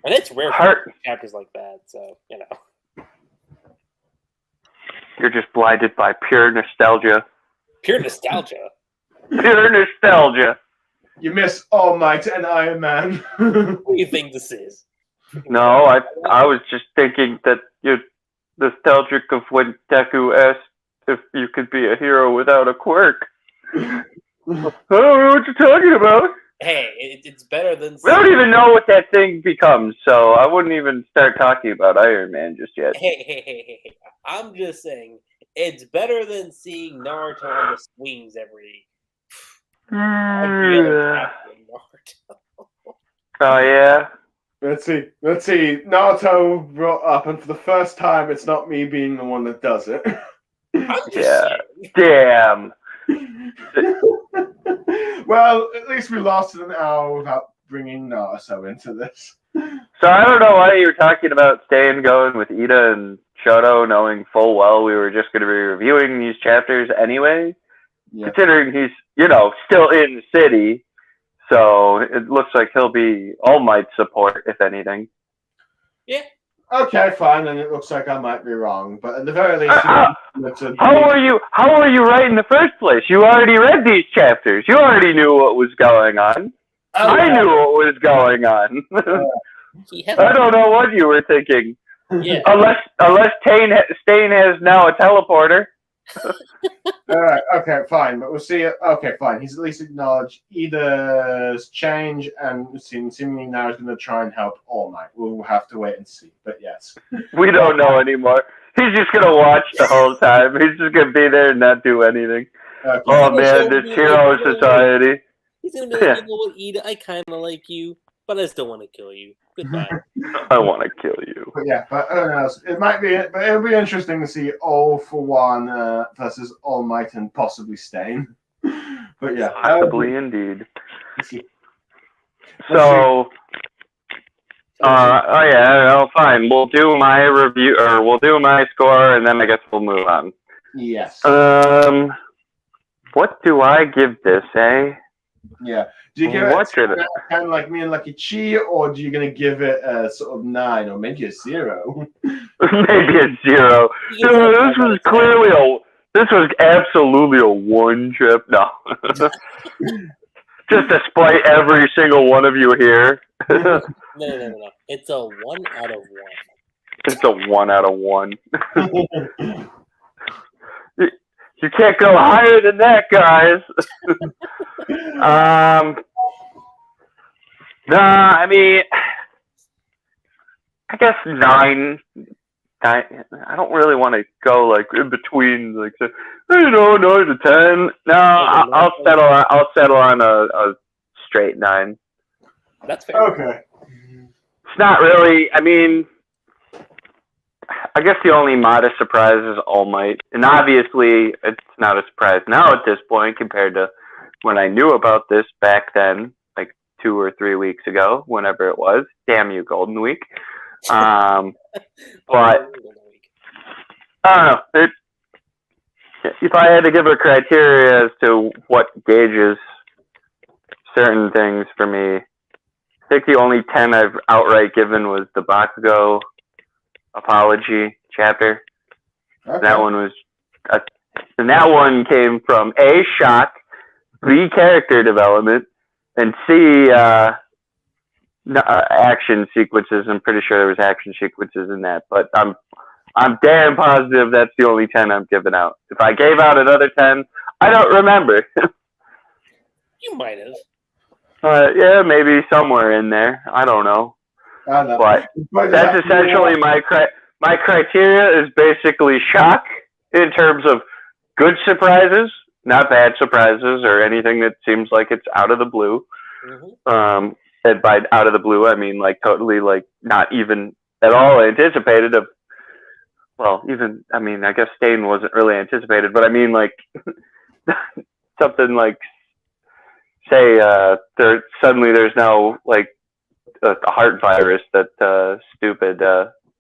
And it's rare for chapters like that, so, you know. You're just blinded by pure nostalgia. Pure nostalgia? Pure nostalgia. You miss All Might and Iron Man. What do you think this is? No, I was just thinking that you're nostalgic of when Deku asked if you could be a hero without a quirk. I don't know what you're talking about. Hey, it's better than... We don't even know what that thing becomes, so I wouldn't even start talking about Iron Man just yet. Hey. I'm just saying, it's better than seeing Naruto on the swings every other chapter in Naruto. Oh, yeah? Let's see. Naruto brought up, and for the first time, it's not me being the one that does it. Yeah. Damn. Well, at least we lasted an hour without bringing Naruto into this. So I don't know why you were talking about staying going with Ida and Shoto, knowing full well we were just going to be reviewing these chapters anyway. Yeah. Considering he's, still in the city, so it looks like he'll be All Might's support, if anything. Yeah. Okay, fine, and it looks like I might be wrong, but at the very least, how were you right in the first place? You already read these chapters. You already knew what was going on. I knew what was going on. I don't know what you were thinking. Yeah. Unless Stain has now a teleporter. All right. Okay. Fine. But we'll see. Okay. Fine. He's at least acknowledged Ida's change, and seemingly now he's going to try and help All Might. We'll have to wait and see. But yes, we don't know anymore. He's just going to watch the whole time. He's just going to be there and not do anything. Okay. Oh man, this hero society. He's going to be like, you know what, Ida, I kind of like you, but I still want to kill you. Goodbye. I want to kill you. But yeah, but I don't know. It might be, but it'll be interesting to see All for One versus All Might and possibly Stain. But yeah, possibly indeed. So, fine. We'll do my review, or we'll do my score, and then I guess we'll move on. Yes. What do I give this, eh? Yeah. Do you give it kind of like me and Lucky Chi, or do you going to give it a sort of 9 or maybe a 0? Maybe a 0. This was absolutely a 1 chip. No. Just to spite every single one of you here. No. It's a 1 out of 1. It's a 1 out of 1. You can't go higher than that, guys. Nah, I mean, I guess 9. I don't really want to go like in between, like 9 to 10. No, I'll settle on a straight 9. That's fair. Okay. It's not really. I mean, I guess the only modest surprise is All Might, and obviously it's not a surprise now at this point compared to when I knew about this back then, like 2 or 3 weeks ago, whenever it was. Damn you, Golden Week. But I don't know. If I had to give a criteria as to what gauges certain things for me, I think the only 10 I've outright given was the Bakugo Apology chapter. Okay. That one was, and that one came from A, shock, B, character development, and C, action sequences. I'm pretty sure there was action sequences in that, but I'm damn positive that's the only 10 I'm giving out. If I gave out another 10, I don't remember. You might have. Yeah, maybe somewhere in there. I don't know. I know. But that's essentially my criteria is basically shock in terms of good surprises, not bad surprises or anything that seems like it's out of the blue. Mm-hmm. And by out of the blue, I mean like totally like not even at all anticipated of. Well, even I mean, I guess Stain wasn't really anticipated, but I mean like something like say there's now like a heart virus that stupid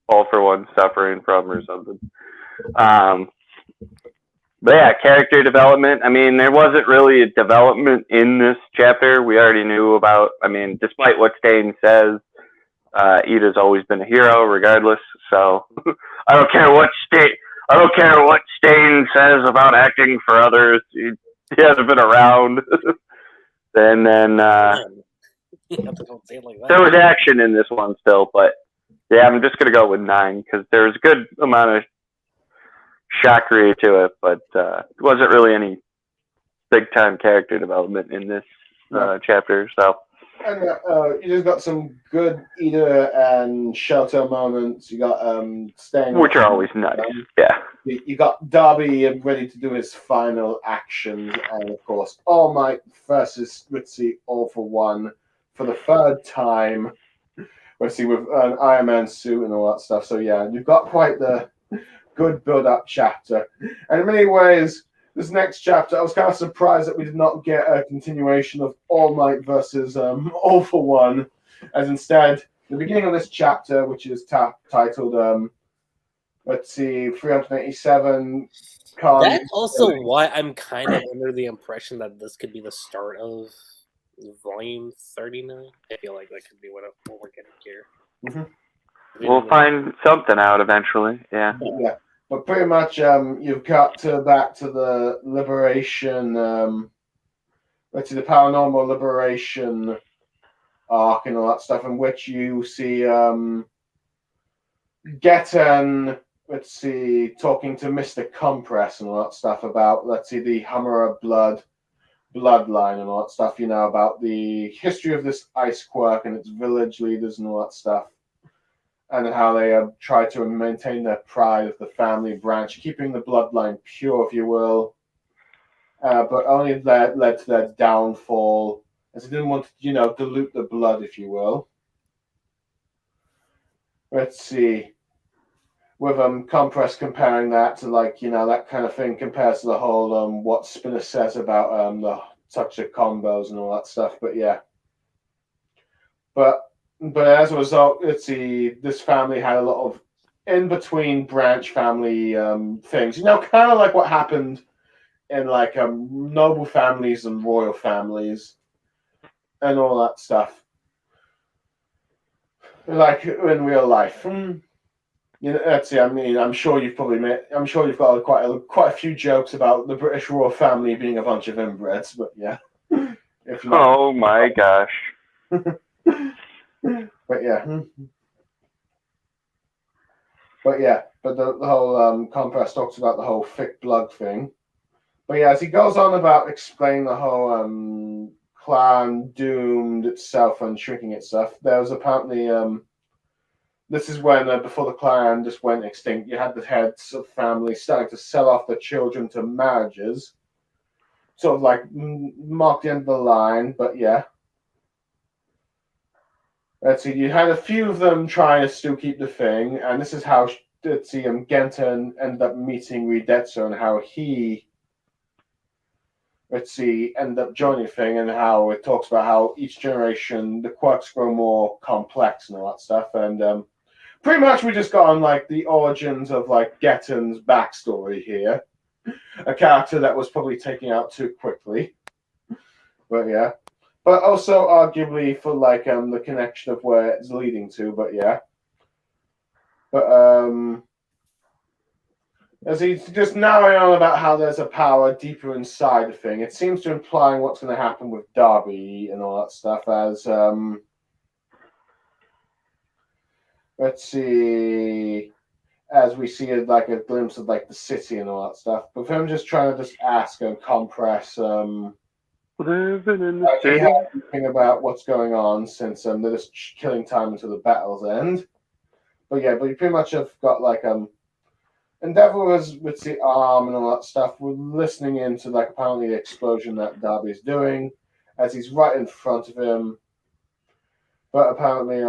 All for One suffering from or something. But yeah, character development. I mean, there wasn't really a development in this chapter. We already knew about. I mean, despite what Stain says, Ida's always been a hero, regardless. So I don't care what Stain says about acting for others. He hasn't been around. And then there was action in this one still, but yeah, I'm just gonna go with 9 because there was a good amount of shockery to it, but it wasn't really any big time character development in this chapter. So. And you just got some good Ida and Shoto moments. You got Stain, which are always nice. Yeah. You got Darby ready to do his final actions, and of course, All Might versus Ritzy All for One for the 3rd time. Let's see, with an Iron Man suit and all that stuff. So yeah, you've got quite the good build-up chapter, and in many ways. This next chapter, I was kind of surprised that we did not get a continuation of All Might versus All for One, as instead, the beginning of this chapter, which is titled, let's see, 387. That's also why I'm kind of under the impression that this could be the start of volume 39. I feel like that could be what we're getting here. Mm-hmm. We'll find something out eventually, yeah. Yeah. But pretty much, you've got back to the liberation, let's see, the paranormal liberation arc and all that stuff, in which you see Getten, let's see, talking to Mr. Compress and all that stuff about, let's see, the Hamura bloodline and all that stuff, you know, about the history of this ice quirk and its village leaders and all that stuff. And how they try to maintain their pride of the family branch, keeping the bloodline pure, if you will. But only that led to their downfall, as they didn't want to, dilute the blood, if you will. Let's see. With Compress comparing that to, that kind of thing compares to the whole what Spinner says about the toxic combos and all that stuff. But yeah. But as a result, let's see, this family had a lot of in-between branch family things. Kind of like what happened in noble families and royal families and all that stuff. Like in real life. Let's see, I mean, I'm sure you've got quite a few jokes about the British royal family being a bunch of inbreds, but yeah. Oh my gosh. But the whole Compress talks about the whole thick blood thing. But yeah, as he goes on about explaining the whole clan doomed itself and shrinking itself, there was apparently this is when before the clan just went extinct, you had the heads of families starting to sell off their children to marriages, sort of like mark the end of the line. But yeah, let's see, you had a few of them trying to still keep the thing, and this is how let's see, Genton ended up meeting Redetsu and how he, let's see, ended up joining the thing, and how it talks about how each generation the quirks grow more complex and all that stuff. And pretty much we just got on like the origins of like Getton's backstory here, a character that was probably taken out too quickly. But yeah, but also arguably for like the connection of where it's leading to. But yeah, but as he's just narrowing on about how there's a power deeper inside the thing, it seems to implying what's going to happen with Darby and all that stuff. As let's see, as we see like a glimpse of like the city and all that stuff. But him just trying to just ask and compress Living in the city. anything about what's going on, since they're just killing time until the battle's end. But yeah, but you pretty much have got like Endeavor was with the arm and all that stuff. We're listening into like apparently the explosion that Darby's doing as he's right in front of him. But apparently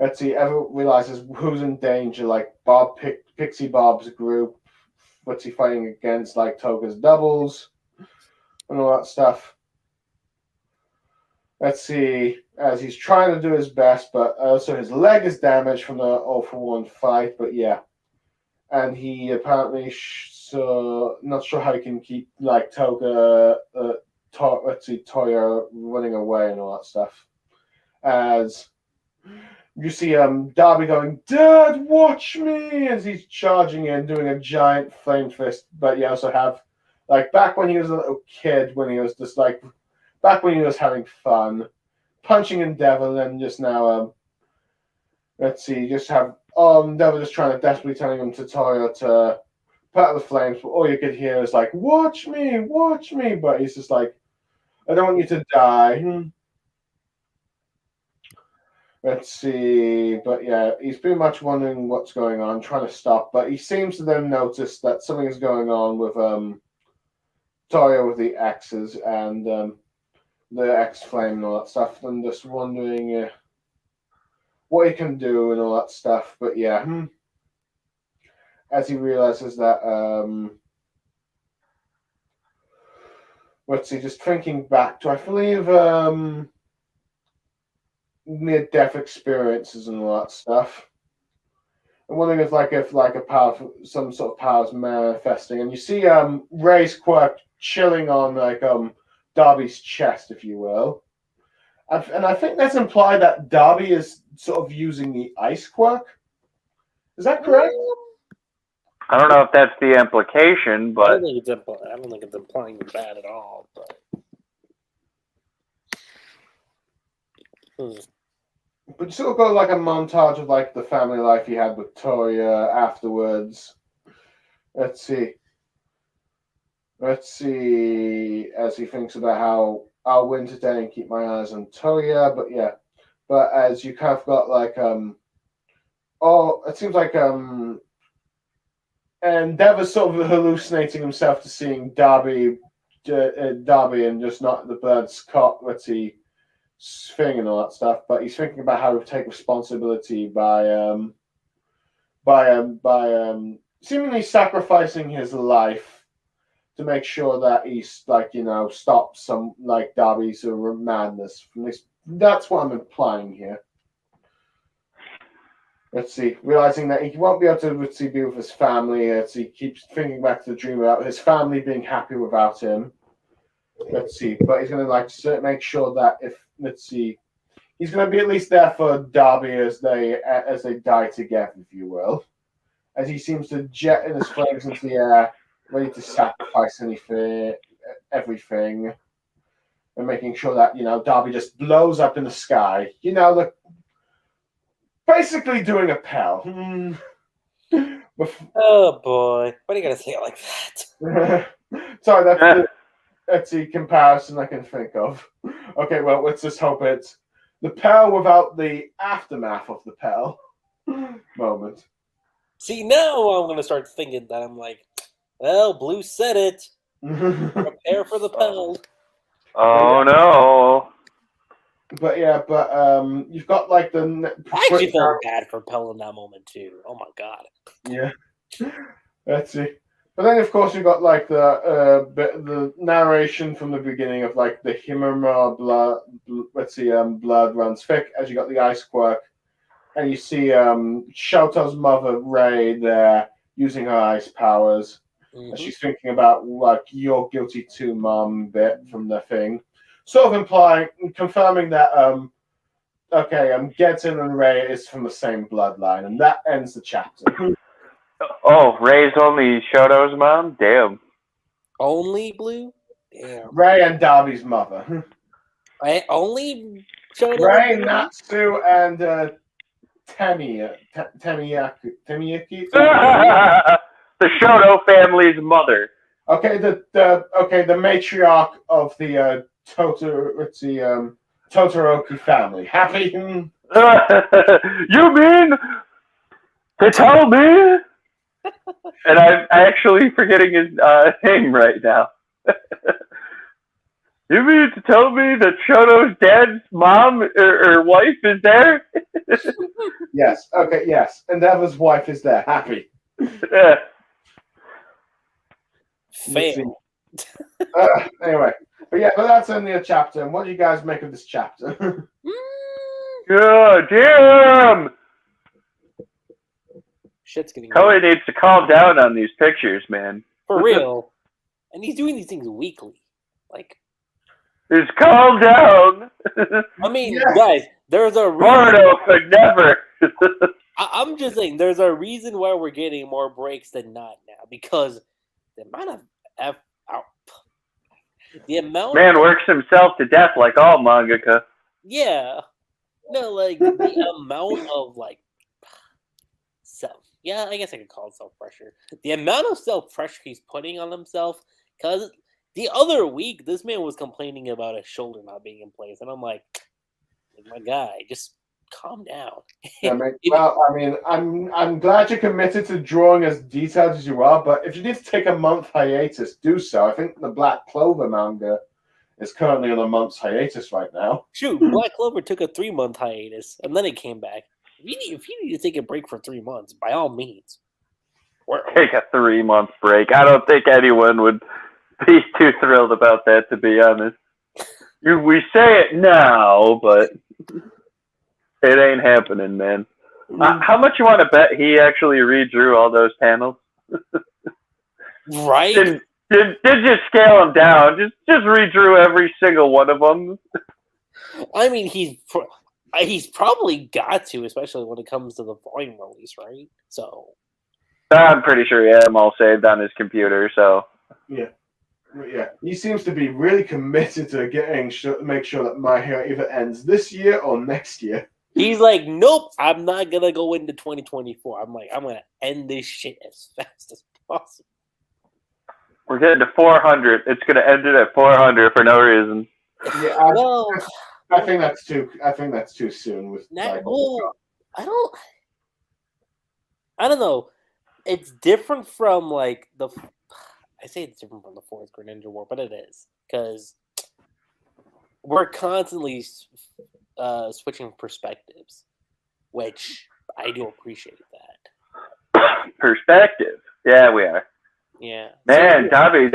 let's see, Ever realizes who's in danger, like Pixie Bob's group. What's he fighting against, like Toga's doubles and all that stuff. Let's see, as he's trying to do his best, but also his leg is damaged from the all-for-one fight. But yeah, and he apparently so not sure how he can keep like Toga, Toya running away and all that stuff. As you see Darby going, "Dad, watch me!" as he's charging in, doing a giant flame fist. But you also have, like, back when he was a little kid, when he was just like, back when he was having fun, punching Endeavor, and just now, let's see, just have Endeavor just trying to desperately telling him to Toya to put out the flames, but all you could hear is like, watch me, but he's just like, I don't want you to die. Let's see, but yeah, he's pretty much wondering what's going on, trying to stop, but he seems to then notice that something is going on with Toya with the X's and the X flame and all that stuff, and just wondering what he can do and all that stuff. But yeah, as he realizes that, let's see, just thinking back to, I believe, near-death experiences and all that stuff. I'm wondering if a power, some sort of power is manifesting, and you see Ray's quirk chilling on like Darby's chest, if you will, and I think that's implied that Darby is sort of using the ice quirk. Is that correct? I don't know if that's the implication, I but don't think it's implying that at all. But But you sort of got like a montage of like the family life he had with Toya afterwards. Let's see, as he thinks about how I'll win today and keep my eyes on Toya. But yeah, but as you kind of got like it seems like Endeavor's sort of hallucinating himself to seeing Darby and just not the bird's cop. Let's see, thing and all that stuff. But he's thinking about how to take responsibility by seemingly sacrificing his life to make sure that he's like stops some like Darby's madness from this. That's what I'm implying here. Let's see, realizing that he won't be able to be with his family as he keeps thinking back to the dream about his family being happy without him. Let's see, but he's going to make sure that he's going to be at least there for Darby as they die together, if you will. As he seems to jet in his flames into the air, ready to sacrifice everything, and making sure that Darby just blows up in the sky. Basically doing a Pell. oh boy, why do you gotta say it like that? Sorry, let's see, comparison I can think of. Okay, well, let's just hope it's the peril without the aftermath of the peril moment. See, now I'm going to start thinking that I'm like, well, Blue said it. Prepare for the pound. Oh no! But you've got like the. I actually felt bad for Pell in that moment too. Oh my god. Yeah. Let's see. But then, of course, you've got like the narration from the beginning of like the Himmerma blood. Let's see, blood runs thick as you got the ice quirk, and you see Shoto's mother Ray there using her ice powers. Mm-hmm. She's thinking about like you're guilty too, mom bit from the thing, sort of confirming that Getzen and Ray is from the same bloodline, and that ends the chapter. Oh, Ray's only Shoto's mom? Damn. Only Blue? Damn. Ray and Darby's mother. Only Shoto? Ray, Natsu, and Temiyuki. The Shoto family's mother. Okay, the matriarch of the Totoroki family. Happy? You mean to tell me? And I'm actually forgetting his name right now. You mean to tell me that Shoto's dad's mom or wife is there? Yes. Okay. Yes. Endeavor's wife is there. Happy. Yeah. Fail. Anyway, but that's only a chapter. And what do you guys make of this chapter? God damn! Shit's getting. Cody needs to calm down on these pictures, man. For real. And he's doing these things weekly. Like. Just calm down. I mean, guys, there's a reason. Bardo could never. I'm just saying, there's a reason why we're getting more breaks than not now, because the amount of man works himself to death like all mangaka. Yeah, no, like the amount of like yeah, I guess I could call it self-pressure. The amount of self-pressure he's putting on himself, because the other week this man was complaining about his shoulder not being in place, and I'm like, my guy, just calm down. I'm glad you're committed to drawing as detailed as you are, but if you need to take a month hiatus, do so. I think the Black Clover manga is currently on a month's hiatus right now. Shoot, Black Clover took a 3-month hiatus, and then it came back. If you need to take a break for 3 months, by all means. Take a 3-month break. I don't think anyone would be too thrilled about that, to be honest. We say it now, but it ain't happening, man. How much you want to bet he actually redrew all those panels? Right? Did just scale them down. Just redrew every single one of them. I mean, he's probably got to, especially when it comes to the volume release, right? So I'm pretty sure he had them all saved on his computer. So yeah, he seems to be really committed to make sure that My Hero either ends this year or next year. He's like, nope, I'm not gonna go into 2024. I'm like, I'm gonna end this shit as fast as possible. We're getting to 400. It's gonna end it at 400 for no reason. Yeah, I think that's too soon. With I don't know. It's different from like I say it's different from the Fourth Greninja War, but it is because we're constantly switching perspectives, which I do appreciate that. Perspective, yeah, we are. Yeah, man, Dobby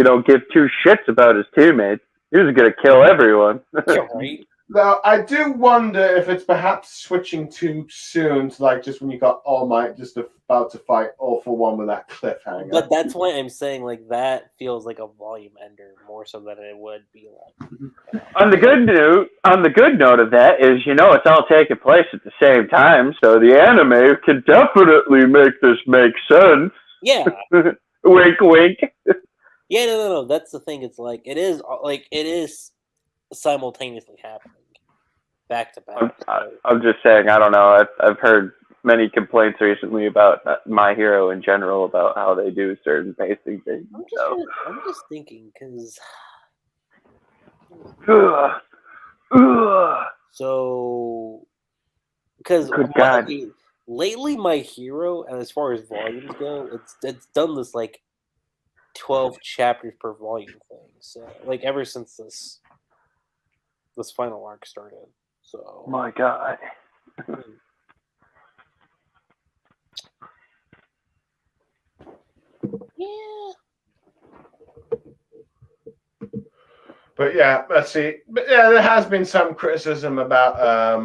don't give two shits about his teammates. He was gonna kill everyone. Yeah, right. Now, I do wonder if it's perhaps switching too soon to like just when you got All Might just about to fight All for One with that cliffhanger. But that's why I'm saying like that feels like a volume ender more so than it would be like. On the good note of that is, it's all taking place at the same time, so the anime can definitely make this make sense. Yeah. Wink, wink. Yeah, no. That's the thing. It's like it is simultaneously happening, back to back. I'm just saying. I don't know. I've heard many complaints recently about My Hero in general about how they do certain pacing things. I'm just thinking because so because Good God. lately My Hero, and as far as volumes go, it's done this like 12 chapters per volume thing. So like ever since this final arc started. So My God. yeah. But yeah, let's see. But yeah, there has been some criticism about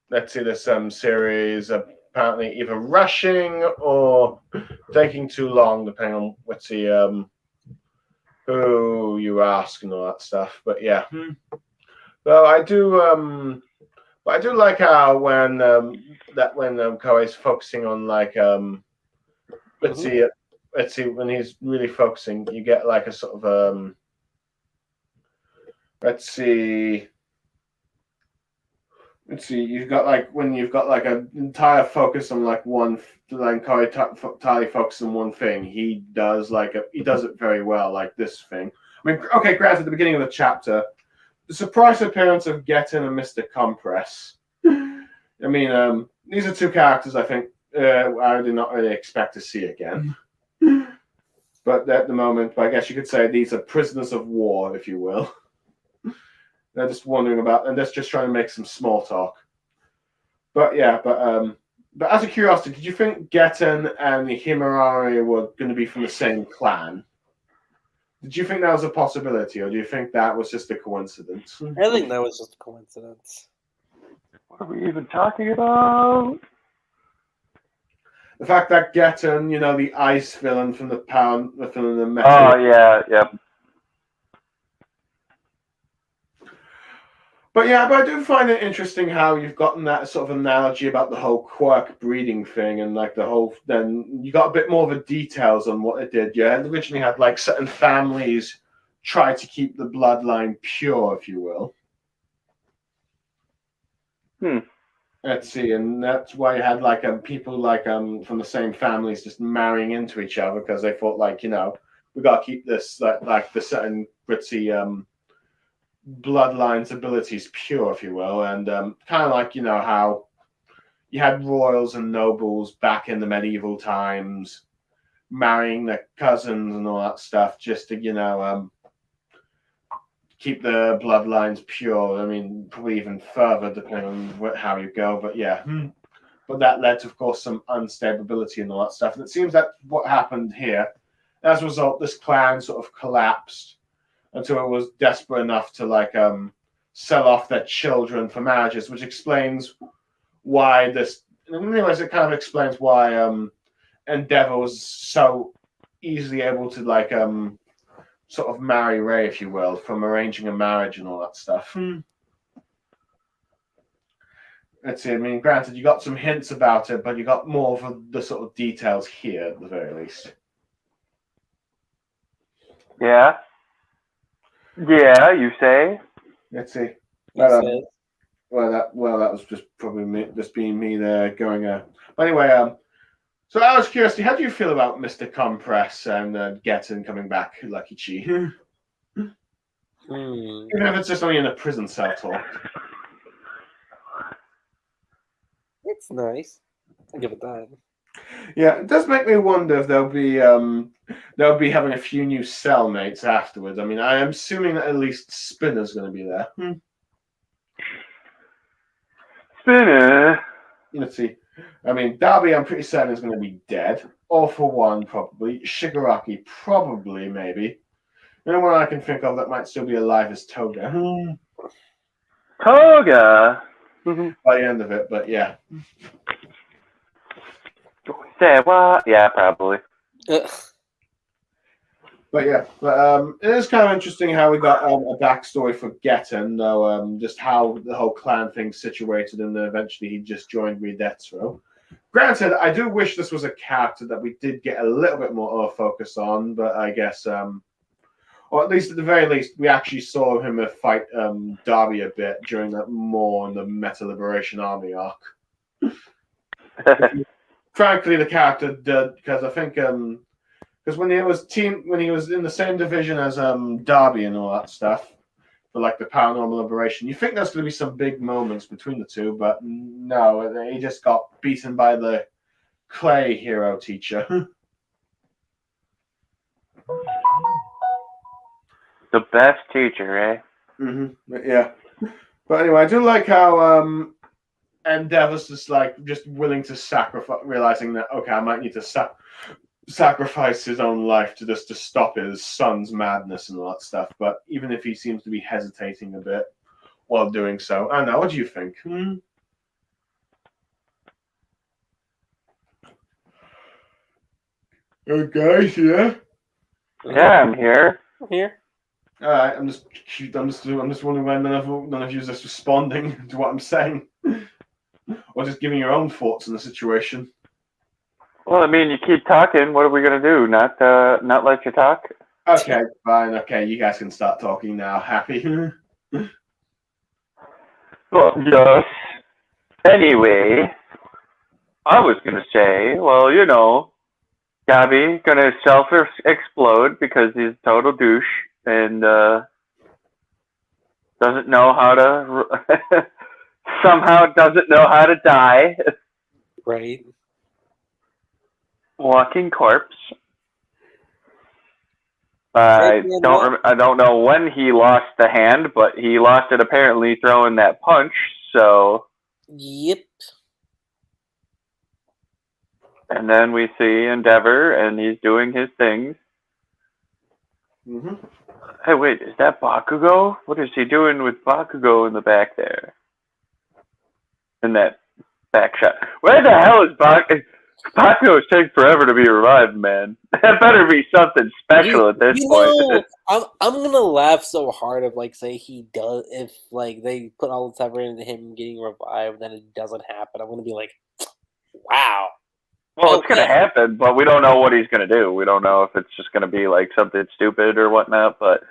let's see, there's some series apparently either rushing or taking too long, depending on let's see who you ask and all that stuff. But yeah. So I do but I do like how when Koei's focusing on like let's see when he's really focusing, you get like a sort of let's see, you've got like when you've got like an entire focus on like one, like Koei entirely focused on one thing. He does he does it very well, like this thing. I mean, okay, granted, at the beginning of the chapter, the surprise appearance of Getten and Mr. Compress. I mean, these are two characters I think I did not really expect to see again. But at the moment, I guess you could say these are prisoners of war, if you will. They're just wondering about, and they're just trying to make some small talk. But yeah, but as a curiosity, did you think Getten and the Himurari were going to be from the same clan? Did you think that was a possibility, or do you think that was just a coincidence? I think that was just a coincidence. What are we even talking about? The fact that Getten, you know, the ice villain from the Metal. Oh yeah, yep. But yeah, but I do find it interesting how you've gotten that sort of analogy about the whole quirk breeding thing, and like the whole. Then you got a bit more of the details on what it did. You had originally had like certain families try to keep the bloodline pure, if you will. Let's see, and that's why you had like people like from the same families just marrying into each other because they thought like, you know, we got to keep this like the certain gritty bloodlines abilities pure, if you will, and kind of like, you know, how you had royals and nobles back in the medieval times marrying their cousins and all that stuff just to, you know, keep the bloodlines pure. I mean, probably even further depending on how you go, but yeah. But that led to, of course, some unstability and all that stuff, and it seems that what happened here, as a result, this clan sort of collapsed until it was desperate enough to like sell off their children for marriages, which explains why this. Anyways, it kind of explains why Endeavor was so easily able to like sort of marry Ray, if you will, from arranging a marriage and all that stuff. Let's see. I mean, granted, you got some hints about it, but you got more of the sort of details here at the very least. Yeah. Yeah, you say. Let's see. Well, that was just probably me, just being me there going. But anyway, so I was curious. How do you feel about Mr. Compress and Getten coming back, Lucky Chi? Even if it's just only in a prison cell talk. it's nice. I'll give it that. Yeah, it does make me wonder if they'll be having a few new cellmates afterwards. I mean, I am assuming that at least Spinner's going to be there. Spinner. Let's see. I mean, Darby, I'm pretty certain is going to be dead. All for One, probably. Shigaraki, probably, maybe. The only one I can think of that might still be alive is Toga. Toga. By the end of it, but yeah. Say what? Yeah, probably. But yeah, it is kind of interesting how we got a backstory for Getten, though, just how the whole clan thing's situated, and then eventually he just joined Redetro. Granted, I do wish this was a character that we did get a little bit more focus on, but I guess, or at least at the very least, we actually saw him fight Darby a bit during that more in the Meta Liberation Army arc. Frankly, the character did, because I think because when he was in the same division as Darby and all that stuff for like the paranormal liberation, you think there's going to be some big moments between the two, but no, he just got beaten by the clay hero teacher. The best teacher, eh? Yeah. But anyway, I do like how Endeavor's just willing to sacrifice, realizing that okay, I might need to sacrifice his own life to stop his son's madness and all that stuff. But even if he seems to be hesitating a bit while doing so, I don't know. What do you think? Oh, guys, yeah. Yeah, I'm here. I'm here. All right, I'm just wondering why none of you is just responding to what I'm saying, or just giving your own thoughts on the situation. Well, I mean, you keep talking. What are we gonna do? Not let you talk? Okay, fine. Okay, you guys can start talking now. Happy? Well, yes. Anyway, I was gonna say, well, you know, Gabby gonna self-explode because he's a total douche and doesn't know how to somehow doesn't know how to die. Right. Walking corpse. I don't know when he lost the hand, but he lost it apparently throwing that punch. So. Yep. And then we see Endeavor, and he's doing his things. Mm-hmm. Hey, wait, is that Bakugo? What is he doing with Bakugo in the back there? In that back shot. Where the hell is Bakugo? Bakugo's taking forever to be revived, man. That better be something special at this point. I'm gonna laugh so hard if say he does, if they put all the effort into him getting revived, then it doesn't happen. I'm gonna be like, wow. Well, it's going to happen, but we don't know what he's going to do. We don't know if it's just going to be something stupid or whatnot, but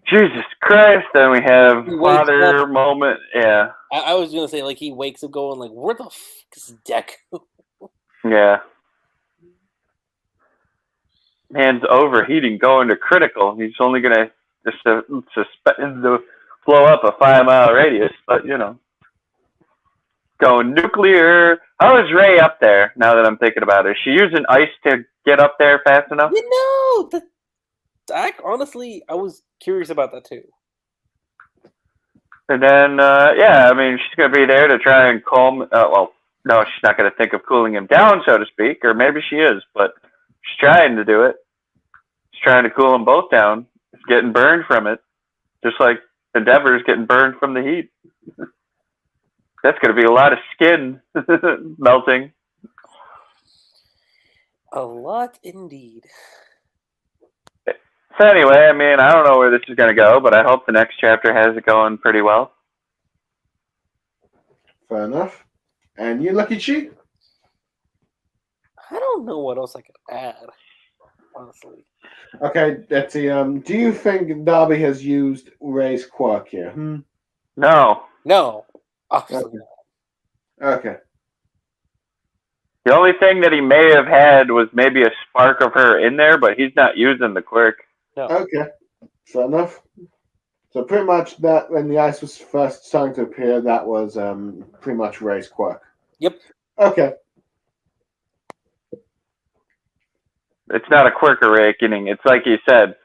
Jesus Christ, then we have father moment. Yeah. I was going to say, he wakes up going, where the fuck is Deku? Yeah. Man's overheating, going to critical. He's only going to blow up a 5-mile radius, but, going nuclear. How is Ray up there, now that I'm thinking about it? Is she using ice to get up there fast enough? Honestly, I was curious about that too. And then, I mean, she's going to be there to try and calm... well, no, she's not going to think of cooling him down, so to speak, or maybe she is, but she's trying to do it. She's trying to cool them both down. He's getting burned from it, just like Endeavor's getting burned from the heat. That's going to be a lot of skin melting. A lot indeed. So anyway, I mean, I don't know where this is going to go, but I hope the next chapter has it going pretty well. Fair enough. And you, Lucky Cheek? I don't know what else I could add, honestly. Okay, Betsy, do you think Darby has used Ray's quirk here? No. No. Obviously not. Okay. The only thing that he may have had was maybe a spark of her in there, but he's not using the quirk. No. Okay. Fair enough. So pretty much that when the ice was first starting to appear, that was pretty much Ray's quirk. Yep. Okay. It's not a quirk awakening. It's like he said.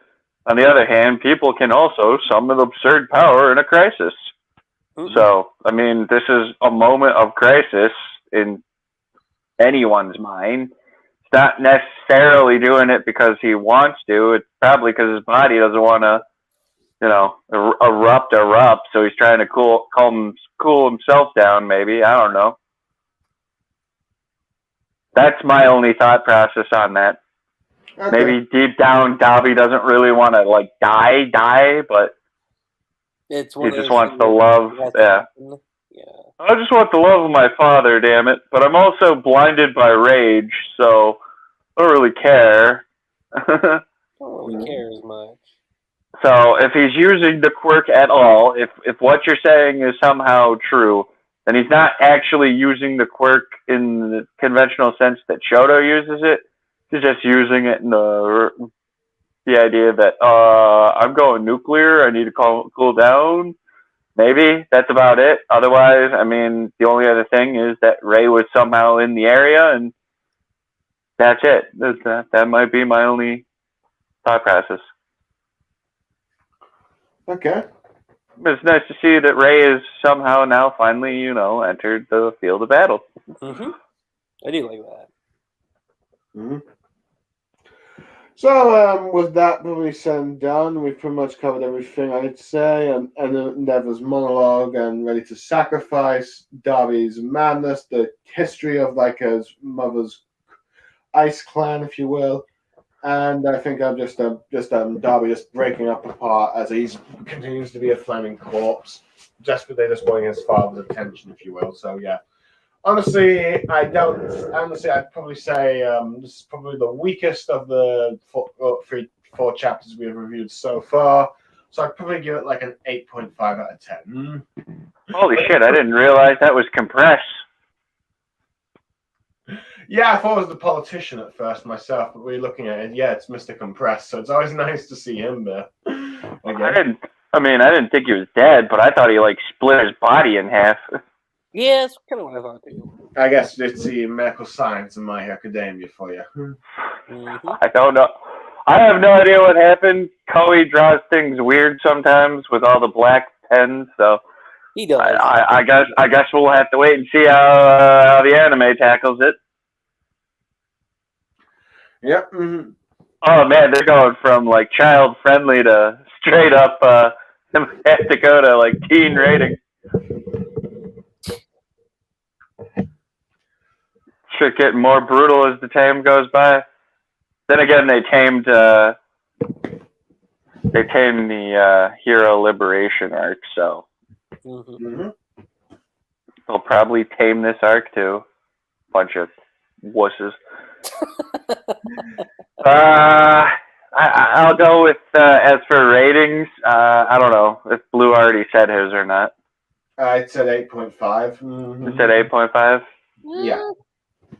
On the other hand, people can also summon absurd power in a crisis. Mm-hmm. So, I mean, this is a moment of crisis in anyone's mind. It's not necessarily doing it because he wants to. It's probably because his body doesn't want to, erupt. So he's trying to cool himself down, maybe. I don't know. That's my only thought process on that. Okay. Maybe deep down, Darby doesn't really want to, die, but he just wants the love. Yeah. I just want the love of my father, damn it. But I'm also blinded by rage, so I don't really care. Don't really care as much. So if he's using the quirk at all, if what you're saying is somehow true, then he's not actually using the quirk in the conventional sense that Shoto uses it. He's just using it in the idea that I'm going nuclear. I need to cool down. Maybe that's about it. Otherwise, I mean, the only other thing is that Ray was somehow in the area, and that's it. That might be my only thought process. Okay. It's nice to see that Ray is somehow now finally, entered the field of battle. Mm-hmm. I do like that. Mm-hmm. So, with that probably said and done, we've pretty much covered everything I'd say, and Endeavor's monologue, and Ready to Sacrifice, Darby's madness, the history of like his mother's ice clan, if you will, and I think I'm just Darby just breaking up apart as he continues to be a flaming corpse, desperately just wanting his father's attention, if you will. So yeah. Honestly, I'd probably say this is probably the weakest of the four chapters we have reviewed so far. So I'd probably give it like an 8.5 out of 10. Holy shit, I didn't realize that was compressed. Yeah, I thought it was the politician at first myself, but we're looking at it. Yeah, it's Mr. Compressed, so it's always nice to see him there. I didn't think he was dead, but I thought he like split his body in half. Yeah, that's kind of what I thought too. I guess it's the medical science in My Hero Academia for you. Mm-hmm. I don't know. I have no idea what happened. Koei draws things weird sometimes with all the black pens, so He does. I guess we'll have to wait and see how the anime tackles it. Yep. Mm-hmm. Oh man, they're going from like child friendly to straight up have to go to like teen rating. Shit getting more brutal as the time goes by. Then again, they tamed the hero liberation arc, so Mm-hmm. they'll probably tame this arc too. Bunch of wusses. I'll go with as for ratings. I don't know if Blue already said his or not. It said 8.5. Mm-hmm. It said 8.5. Yeah.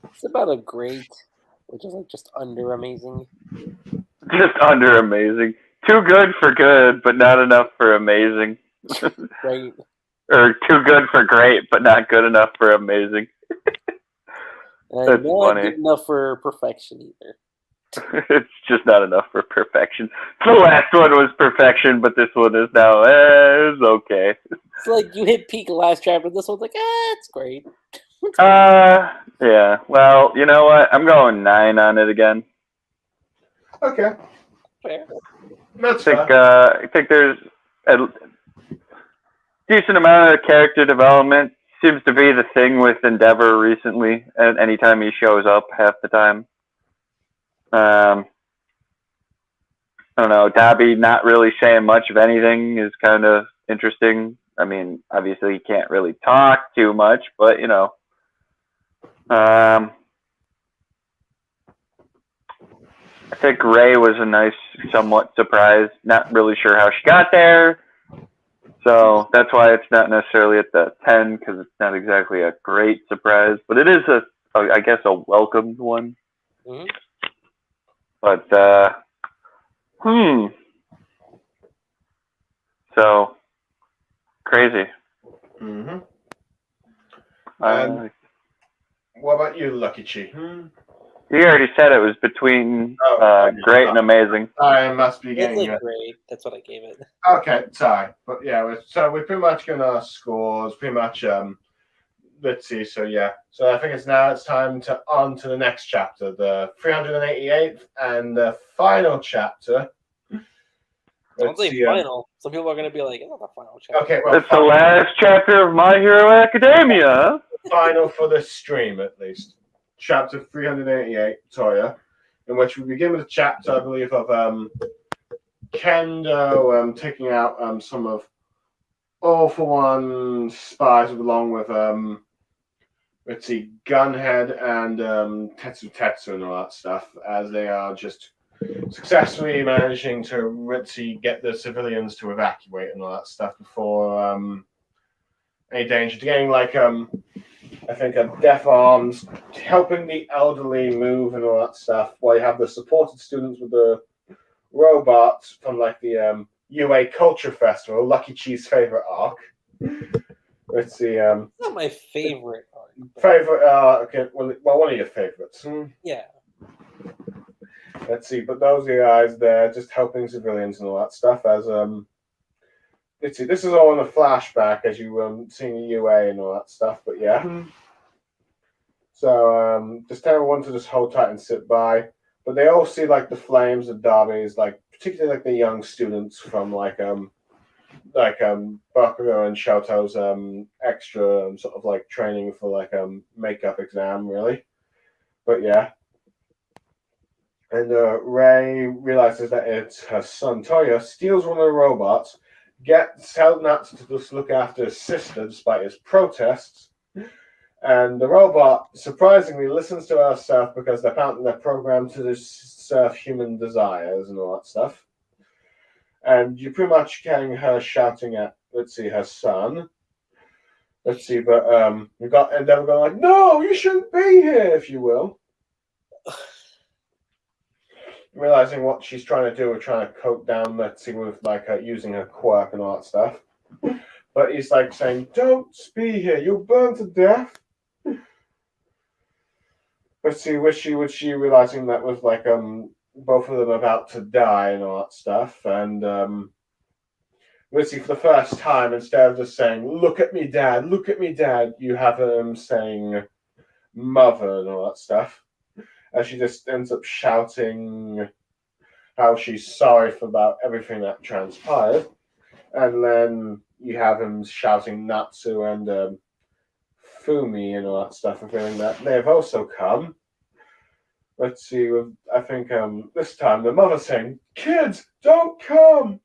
It's about a great, which is like just under amazing. Just under amazing. Too good for good, but not enough for amazing. Right. Or too good for great, but not good enough for amazing. That's not funny. good enough for perfection either. It's just not enough for perfection. The last one was perfection, but this one is now, it's okay. It's like you hit peak last chapter, this one's like, it's great. Yeah. Well, you know what? I'm going 9 on it again. Okay. Fair. That's fine. I think there's a decent amount of character development. Seems to be the thing with Endeavor recently, and anytime he shows up half the time. I don't know, Dobby not really saying much of anything is kind of interesting. I mean, obviously he can't really talk too much, but I think Ray was a nice, somewhat surprise. Not really sure how she got there. So that's why it's not necessarily at the 10, because it's not exactly a great surprise. But it is, I guess, a welcomed one. Mm-hmm. But, so, crazy. Mm-hmm. And what about you, Lucky Chi? You already said it was between great and amazing. I must be getting It's like great. That's what I gave it. Okay, sorry. But yeah, we're pretty much going to scores, pretty much, let's see, so yeah. So I think it's time to on to the next chapter, the 388th and the final chapter. Don't say final. Some people are going to be like, it's not the final chapter. Okay, well, it's the last chapter of My Hero Academia. Final for the stream, at least. Chapter 388, Toya, in which we begin with a chapter, I believe, of Kendo taking out some of All for One spies along with, let's see, Gunhead and Tetsu and all that stuff, as they are just successfully managing to get the civilians to evacuate and all that stuff before any danger. Getting like I think deaf arms, helping the elderly move and all that stuff. While you have the supported students with the robots from like the UA Culture Festival, Lucky Chee's favorite arc. Let's see. It's not my favorite arc. Favorite. Okay. Well, one of your favorites. Yeah. Let's see. But those are the guys there, just helping civilians and all that stuff. As let's see. This is all in a flashback as you seeing the UA and all that stuff. But yeah. So just tell everyone to just hold tight and sit by. But they all see like the flames of Darby's, like particularly like the young students from Bakugo and Shoto's extra sort of like training for like makeup exam really. But yeah. And Ray realizes that it's her son Toya, steals one of the robots, tells Natsu to just look after his sister despite his protests. And the robot surprisingly listens to herself because apparently they're programmed to serve human desires and all that stuff. And you're pretty much getting her shouting at, let's see, her son. Let's see, but you've got Endeavor going like, no, you shouldn't be here, if you will. Realizing what she's trying to do, we're trying to cope down, let's see, with like using her quirk and all that stuff. But he's like saying, don't be here, you'll burn to death. Let's see, was she realizing that was like both of them about to die and all that stuff, and let's see, for the first time, instead of just saying, look at me, Dad, you have him saying mother and all that stuff. As she just ends up shouting how she's sorry for about everything that transpired. And then you have him shouting Natsu and Fumi and all that stuff, revealing that they've also come. Let's see, I think this time the mother's saying, kids, don't come!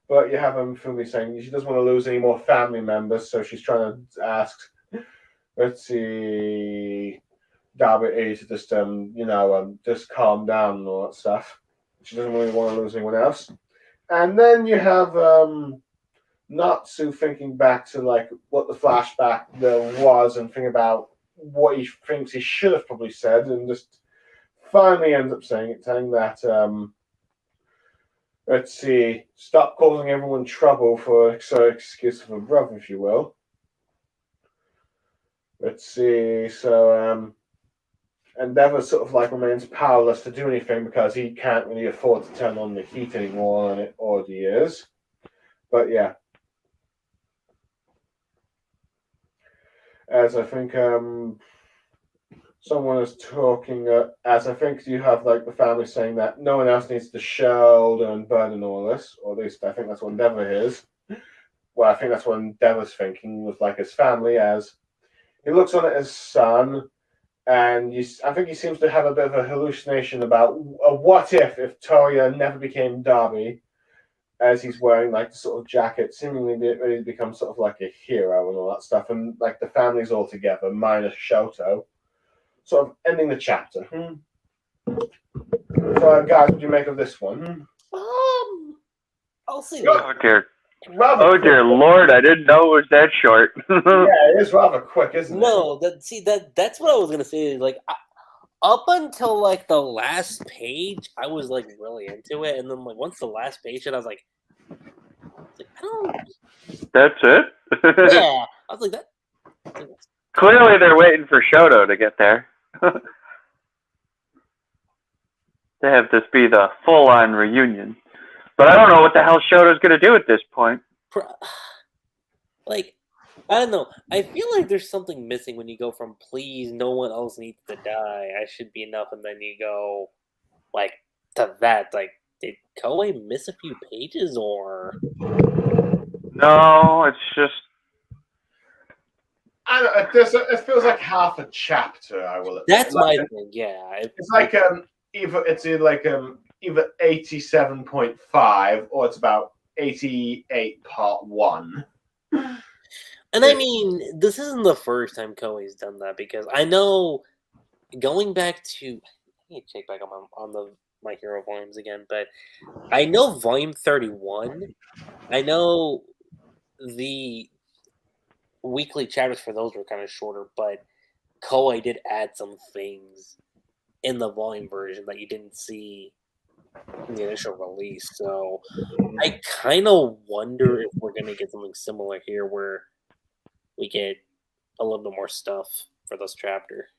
But you have Fumi saying she doesn't want to lose any more family members, so she's trying to ask, let's see, Darby to just, just calm down and all that stuff. She doesn't really want to lose anyone else. And then you have Natsu thinking back to like what the flashback there was and thinking about what he thinks he should have probably said, and just finally ends up saying that let's see, stop causing everyone trouble for excuse of a brother, if you will. Let's see, so Endeavor sort of like remains powerless to do anything because he can't really afford to turn on the heat anymore, and it already is. But yeah. As I think someone is talking, as I think you have like the family saying that no one else needs to shoulder and burden all this, or at least I think that's what Endeavor is. Well, I think that's what Endeavor's thinking with like his family, as he looks on at his son, and I think he seems to have a bit of a hallucination about a what if Toya never became Darby, as he's wearing like the sort of jacket, seemingly ready to become sort of like a hero and all that stuff, and like the family's all together, minus Shoto, sort of ending the chapter. So, guys, what do you make of this one? I'll see. Oh dear. Rather quick. Dear Lord, I didn't know it was that short. Yeah, it is rather quick, isn't it? No, that's what I was gonna say. Like up until like the last page, I was like really into it, and then like once the last page, and I was like I don't. That's it? Yeah, I was like that. Clearly, they're waiting for Shoto to get there. They have this be the full-on reunion. But I don't know what the hell Shoto's going to do at this point. Like, I don't know. I feel like there's something missing when you go from please, no one else needs to die, I should be enough, and then you go, like, to that. Like, did Koei miss a few pages, or? No, it's just... I don't know, it feels like half a chapter, I will admit. That's my thing, yeah. It's like either 87.5 or it's about 88 part 1. And I mean, this isn't the first time Koei's done that, because I know going back to, I need to check back on the My Hero volumes again, but I know volume 31. I know weekly chapters for those were kind of shorter, but Koei did add some things in the volume version that you didn't see in the initial release. So I kind of wonder if we're going to get something similar here where we get a little bit more stuff for this chapter.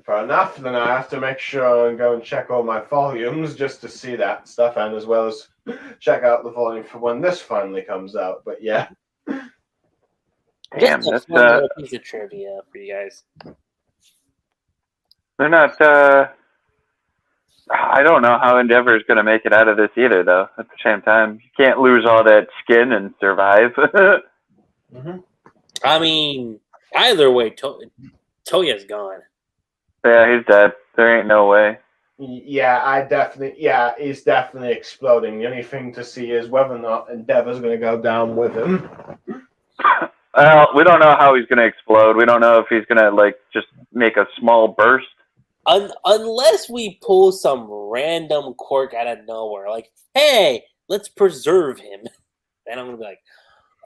Fair enough. Then I have to make sure and go and check all my volumes just to see that stuff, and as well as check out the volume for when this finally comes out. But yeah. Damn, Just a that's fun little piece of trivia for you guys. they're not. I don't know how Endeavor is going to make it out of this either, though. At the same time, you can't lose all that skin and survive. Mm-hmm. I mean, either way, Toya's gone. Yeah, he's dead. There ain't no way. Yeah, he's definitely exploding. The only thing to see is whether or not Endeavor's going to go down with him. Well, we don't know how he's going to explode. We don't know if he's going to, like, just make a small burst. Unless we pull some random quirk out of nowhere, like, hey, let's preserve him. Then I'm going to be like,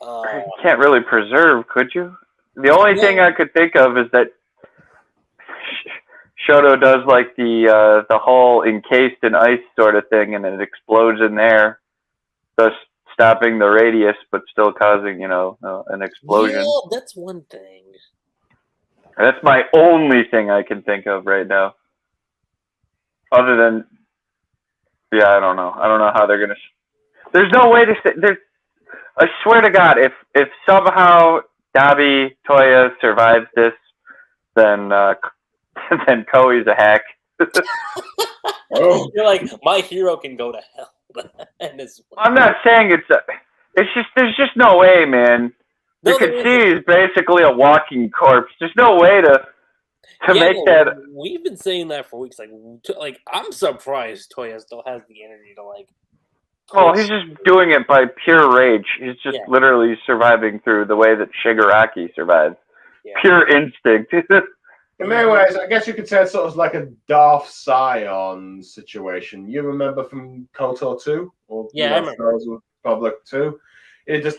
You can't really preserve, could you? The only thing I could think of is that Shoto does like the whole encased in ice sort of thing, and it explodes in there, thus stopping the radius, but still causing an explosion. yeah, that's one thing. That's my only thing I can think of right now. Other than, I don't know. I don't know how they're gonna. There's no way to say. I swear to God, if somehow Dabi Toya survives this, then then Koei's a hack. Oh. You're like, my hero can go to hell. And I'm not saying it's just there's just no way, man. You can see he's basically a walking corpse. There's no way to make that. We've been saying that for weeks. Like I'm surprised Toya still has the energy to like. Oh, he's just doing it by pure rage. He's just literally surviving through the way that Shigaraki survives. Yeah. Pure instinct. In many ways, I guess you could say it's sort of like a Darth Scion situation. You remember from KOTOR 2? Or I remember. Republic 2?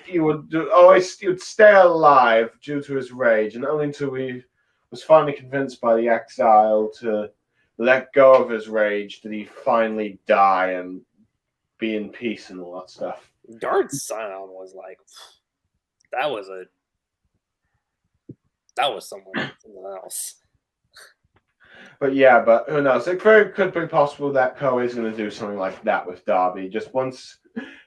He would stay alive due to his rage, and only until he was finally convinced by the exile to let go of his rage did he finally die and be in peace and all that stuff. Darth Scion was like, that was something else. But who knows? It could be possible that Koei's going to do something like that with Dabi. Just once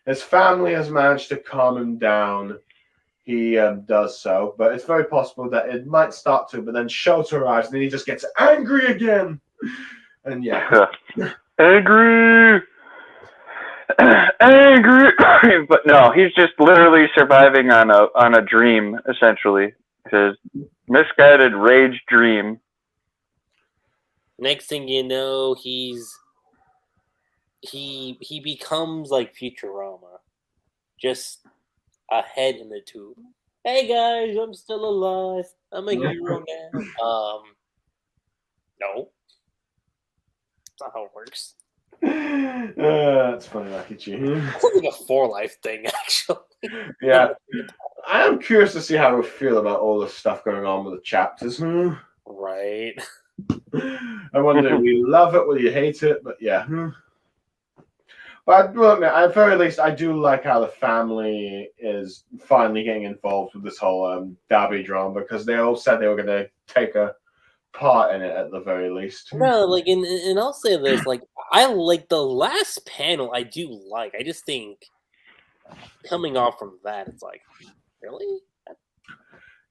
his family has managed to calm him down, he does so. But it's very possible that it might start to, but then Shoto arrives and then he just gets angry again. And angry. But no, he's just literally surviving on a dream, essentially. His misguided rage dream. Next thing you know, he becomes like Futurama, just a head in the tube. Hey guys, I'm still alive. I'm a hero now. No, that's not how it works. That's funny, Lucky G. It's like a 4-life thing, actually. Yeah, I am curious to see how we feel about all this stuff going on with the chapters. Right. I wonder if you love it, will you hate it? But yeah. But at the very least, I do like how the family is finally getting involved with this whole Dabi drama, because they all said they were going to take a part in it at the very least. No, and I'll say this, I like the last panel. I do like. I just think coming off from that, it's like, really?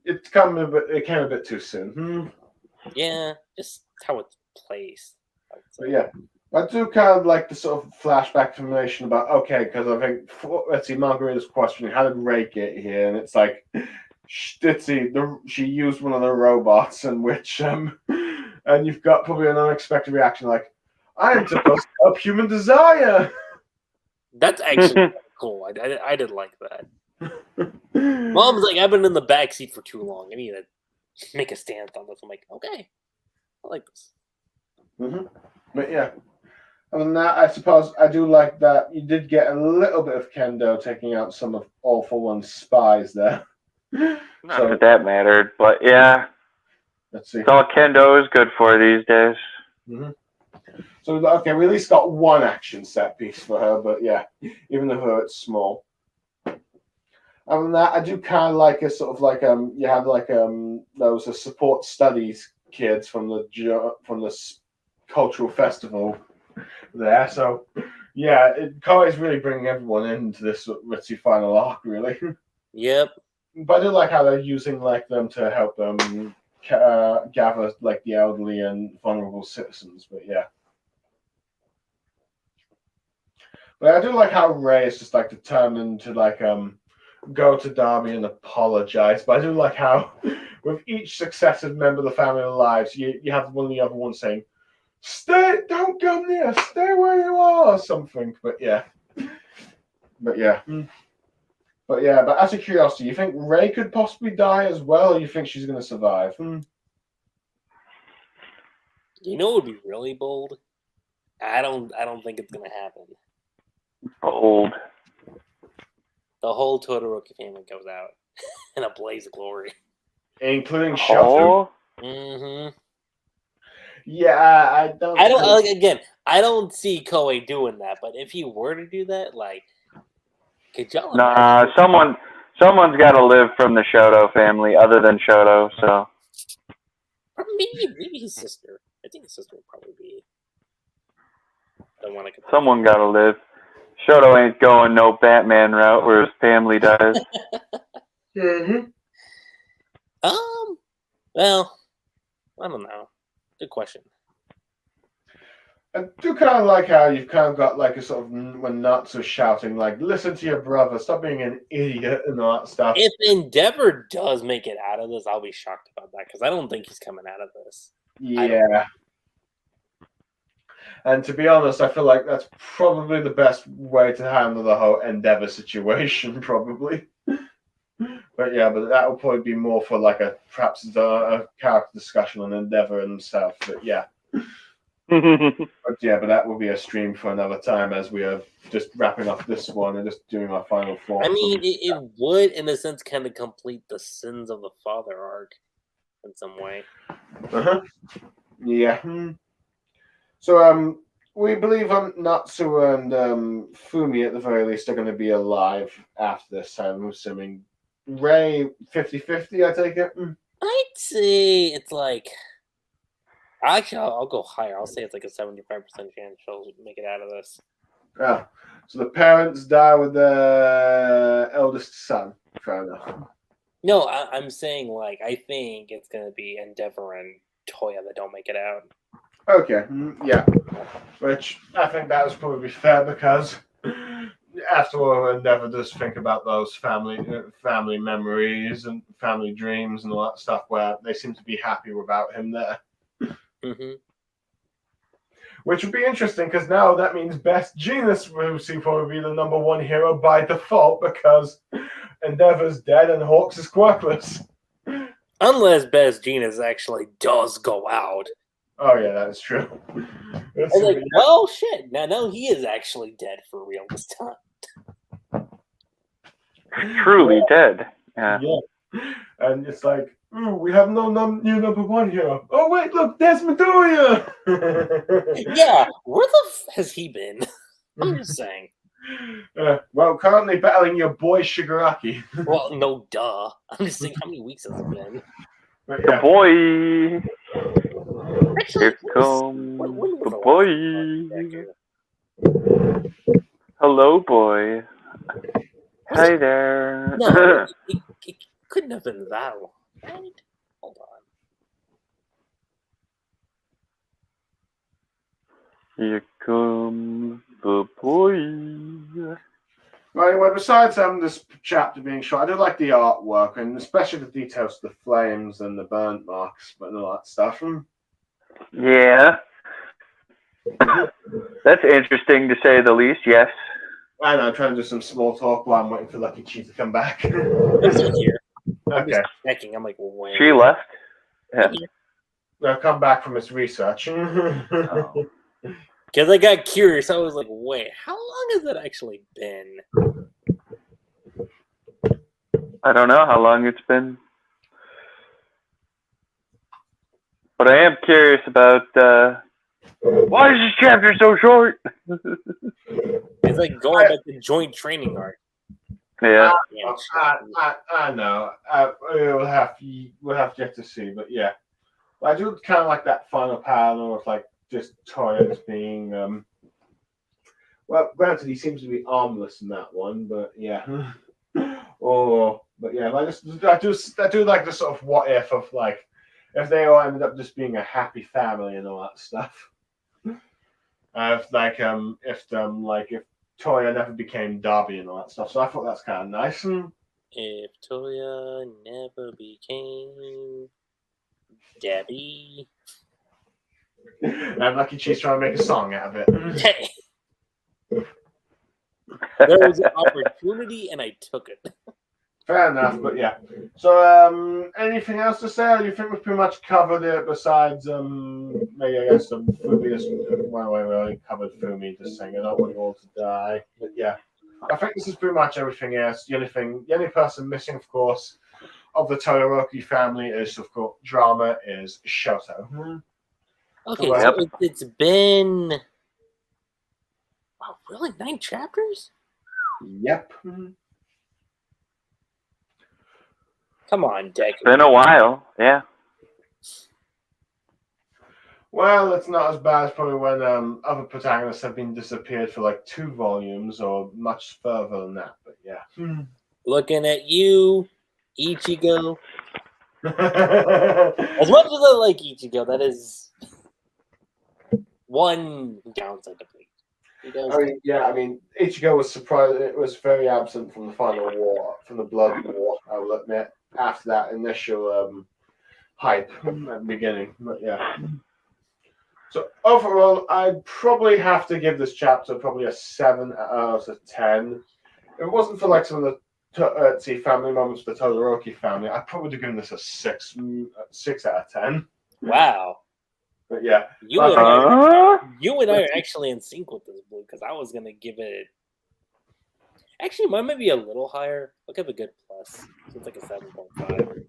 It came a bit too soon. Yeah, just how it's placed. But yeah, I do kind of like the sort of flashback information about, because I think, let's see, Margaretta's questioning, how did Ray get here? And it's like, she used one of the robots, in which, and you've got probably an unexpected reaction like, I am supposed to help human desire. That's actually cool. I did like that. Mom's like, I've been in the backseat for too long. I need to make a stance on this. I'm like, okay, I like this. Mm-hmm. But yeah, other than that, I suppose I do like that you did get a little bit of Kendo taking out some of All for One's spies there. Not So that that mattered, but yeah, let's see. it's all kendo is good for these days. Mm-hmm. So okay, we at least got one action set piece for her, but yeah, even though it's small. Other than that, I do kind of like a sort of like you have like those support studies kids from the cultural festival there. So yeah, Koei's really bringing everyone into this Ritzy final arc, really. Yep. But I do like how they're using like them to help them gather like the elderly and vulnerable citizens. But yeah. But I do like how Ray is just like determined to like go to Darby and apologize. But I do like how with each successive member of the family lives, you have one of the other ones saying, "Stay, don't come near, stay where you are," or something. But yeah. But yeah. But yeah, but as a curiosity, you think Ray could possibly die as well, or you think she's gonna survive? You know what would be really bold? I don't think it's gonna happen. Old. The whole Todoroki family goes out in a blaze of glory. Including Shoto? Oh, Mm-hmm. Yeah, I don't. I don't see Koei doing that, but if he were to do that, like, could y'all nah. imagine? Someone's got to live from the Shoto family, other than Shoto. So Or maybe his sister. I think his sister would probably be the one I could. someone got to live. Shoto ain't going no Batman route where his family does. Mm-hmm. Well, I don't know. Good question. I do kind of like how you've kind of got like a sort of when Natsu's shouting like, "Listen to your brother, stop being an idiot," and all that stuff. If Endeavor does make it out of this, I'll be shocked about that because I don't think he's coming out of this. Yeah. And to be honest, I feel like that's probably the best way to handle the whole Endeavor situation, probably. But yeah, but that will probably be more for like perhaps a character discussion on Endeavor himself. But yeah. But that will be a stream for another time as we are just wrapping up this one and just doing our final thoughts. I mean, it would, in a sense, kind of complete the Sins of the Father arc in some way. Yeah. So we believe Natsu and Fumi at the very least are going to be alive after this time. I'm assuming Ray 50-50, I take it. I'd say it's like. Actually, I'll go higher. I'll say it's like a 75% chance she'll make it out of this. Yeah. So the parents die with the eldest son. Fair enough. No, I'm saying like I think it's gonna be Endeavor and Toya that don't make it out. Okay. Yeah. Which I think that was probably fair because after all, Endeavor does think about those family memories and family dreams and all that stuff where they seem to be happy without him there. Mm-hmm. Which would be interesting because now that means Best Genius will probably be the number one hero by default because Endeavor's dead and Hawks is quirkless. Unless Best Genius actually does go out. Oh yeah, that is true. I'm like, well, shit. Now he is actually dead for real this time. Truly dead. Yeah. And it's like, ooh, we have no new number one hero. Oh wait, look, there's Midoriya. Yeah, where the has he been? I'm just saying. Well, currently battling your boy Shigaraki. Well, no, duh. I'm just saying, how many weeks has it been? But, The boy. Actually, Here comes the boy. Hello, boy. Hi there. No, it couldn't have been that long, right? Hold on. Here comes the boy. Well, anyway, besides this chapter being short, I do like the artwork and especially the details of the flames and the burnt marks and all that stuff. Yeah. That's interesting to say the least, yes. I know, I'm trying to do some small talk while I'm waiting for Lucky Chi to come back. I'm still here. I'm Okay. just checking. I'm like, well, when? She left? Yeah. I'll come back from his research. Oh. Because I got curious. I was like, wait, how long has it actually been? I don't know how long it's been. But I am curious about why is this chapter so short? It's like going back to joint training arc. Yeah. I know. We'll have yet to see, but yeah. I do kind of like that final panel of like just Toya just being well, granted he seems to be armless in that one, but yeah. But yeah, I do like the sort of what if of like if they all ended up just being a happy family and all that stuff. If Toya never became Darby and all that stuff. So I thought that's kind of nice. If Toya never became Debbie. I'm lucky she's trying to make a song out of it. Hey. There was an opportunity and I took it. Fair enough, but yeah. So, anything else to say? Or do you think we've pretty much covered it besides, maybe I guess Fumi, well, we already covered Fumi just saying I don't want you all to die. But yeah, I think this is pretty much everything else. The only person missing, of course, of the Todoroki family is, of course, drama is Shoto. Okay, so it's been... Wow, really? 9 chapters? Yep. Come on, Deck. It's been a while, yeah. Well, it's not as bad as probably when other protagonists have been disappeared for like 2 volumes or much further than that, but yeah. Looking at you, Ichigo. As much as I like Ichigo, that is one downside to play. I mean, Ichigo was surprised. It was very absent from the final war, from the Blood War, I will admit, after that initial hype at the beginning. But yeah. So overall, I'd probably have to give this chapter probably a 7 out of 10. If it wasn't for like some of the family moments for the Todoroki family, I'd probably have given this a 6 out of 10. Wow. But yeah. You and I are actually in sync with this, Blue, because I was going to give it... Actually, mine might be a little higher. I'll give it a good plus. So it's like a 7.5.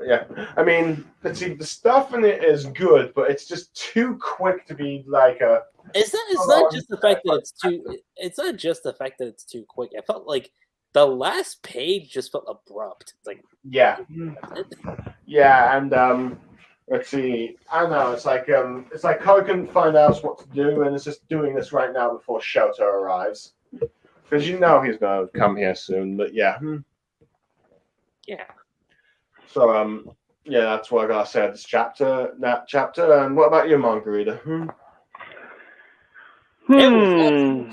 Yeah, I mean, let's see, the stuff in it is good, but it's just too quick to be like a... It's not just the fact that it's too... It's not just the fact that it's too quick. I felt like the last page just felt abrupt. It's like... Yeah. Yeah, and... let's see. I don't know. It's like Koi can find out what to do, and it's just doing this right now before Shoto arrives, because you know he's going to come here soon. But yeah, yeah. So yeah, that's what I gotta say. That chapter. And what about you, Mangareader?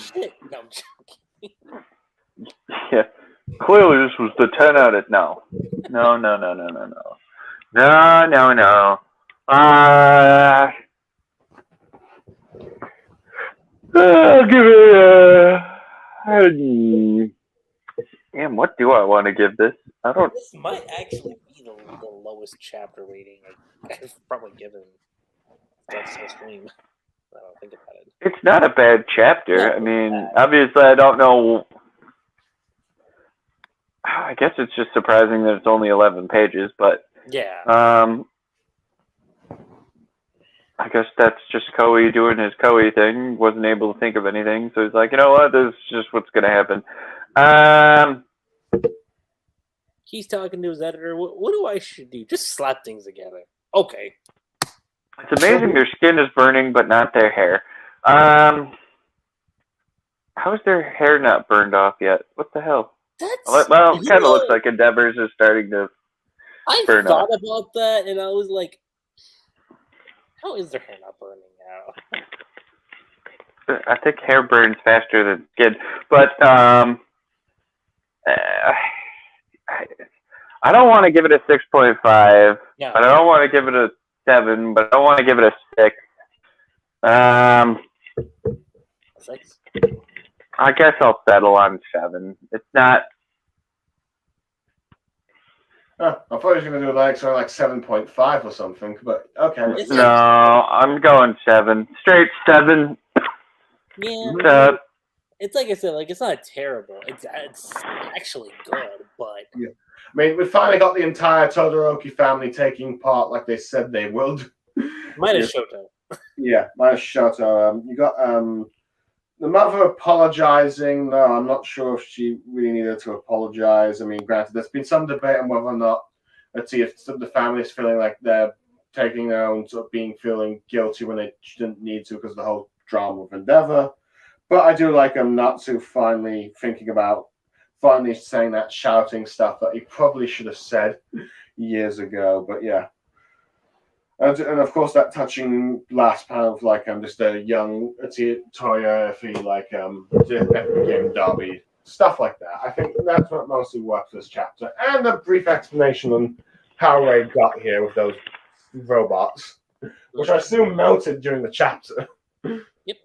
Shit. No, I'm joking. Yeah, clearly this was the 10 out of no. I'll give it damn, what do I want to give this? I don't... This might actually be the lowest chapter rating I've probably given this stream. I don't think about it. It's not a bad chapter. No, I mean, obviously I don't know... I guess it's just surprising that it's only 11 pages, but... Yeah. I guess that's just Koei doing his Koei thing. Wasn't able to think of anything, so he's like, you know what? This is just what's gonna happen. He's talking to his editor. What do I should do? Just slap things together. Okay. It's amazing their skin is burning, but not their hair. How is their hair not burned off yet? What the hell? Well, it kind of looks like Endeavor's is starting to burn off. I thought about that, and I was like, how is their hair not burning now? I think hair burns faster than skin. But I don't want to give it a 6.5. Yeah. But I don't want to give it a 7. But I don't want to give it a 6. 6? I guess I'll settle on 7. It's not... I thought he was going to do like 7.5 or something, but okay. No, I'm going 7. Straight 7. Yeah. It's like I said, like it's not terrible. It's actually good, but I mean, we finally got the entire Todoroki family taking part like they said they would. minus Shoto. Yeah, minus Shoto. You got the mother apologizing. No, I'm not sure if she really needed to apologize. I mean, granted, there's been some debate on whether or not, let's see, if the family is feeling like they're taking their own sort of feeling guilty when they didn't need to because of the whole drama of Endeavor. But I do like Natsu finally saying that shouting stuff that he probably should have said years ago. But yeah. And of course that touching last panel of like just a young Toya like Epic Game Derby, stuff like that. I think that's what mostly worked for this chapter. And a brief explanation on how Ray got here with those robots, which I assume melted during the chapter. Yep.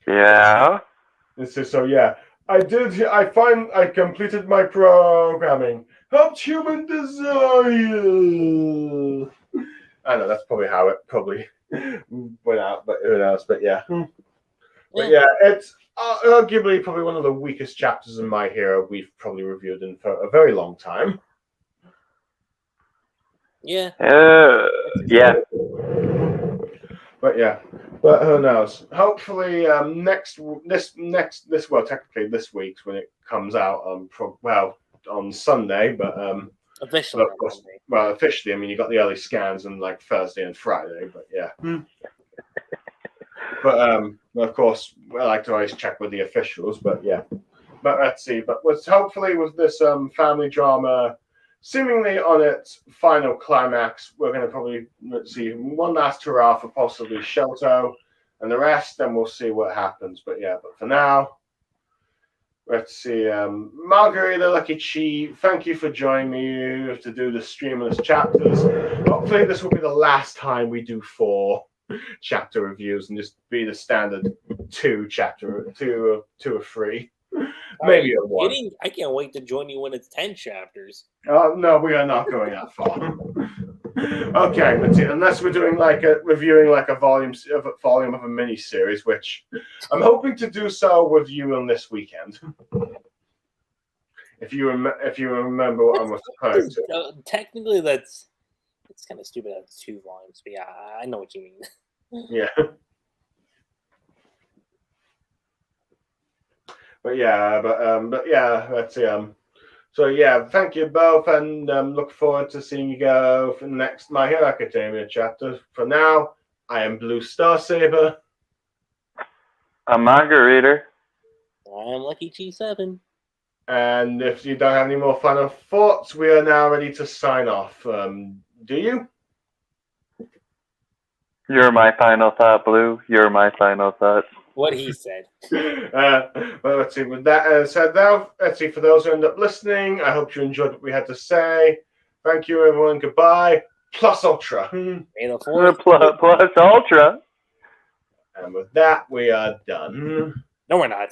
Yeah. So yeah. I completed my programming. Helped human desire. I know that's probably how it probably went out, but who knows? But yeah. But yeah, it's arguably probably one of the weakest chapters in My Hero we've probably reviewed in for a very long time. Yeah. Yeah. But yeah. But who knows? Hopefully, technically this week's when it comes out on Sunday, but Officially, of course, officially, I mean you got the early scans on like Thursday and Friday, but yeah. But of course, I like to always check with the officials, but yeah. But let's see. But hopefully with this family drama seemingly on its final climax, we're going to probably see one last hurrah for possibly Shoto and the rest, and we'll see what happens. But yeah, but for now, let's see. Mangareader Lucky, thank you for joining me to do the stream of this chapters. Hopefully this will be the last time we do 4 chapter reviews and just be the standard 2 or 3. Maybe a 1. I can't wait to join you when it's 10 chapters. No, we are not going that far. Okay, let's see. Unless we're doing reviewing a volume of a mini series, which I'm hoping to do so with you on this weekend. If you remember what I'm referring to. Technically, it's kind of stupid. That's 2 volumes, but yeah, I know what you mean. Yeah. But yeah, let's see. So yeah, thank you both, and look forward to seeing you go for the next My Hero Academia chapter. For now, I am Blue Star Saber. I'm Mangareader. I'm Lucky G7. And if you don't have any more final thoughts, we are now ready to sign off. Do you? You're my final thought, Blue. You're my final thought. What he said. Well, let's see. With that said, now let's see. For those who end up listening, I hope you enjoyed what we had to say. Thank you, everyone. Goodbye. Plus Ultra. Plus Ultra. And with that, we are done. No, we're not.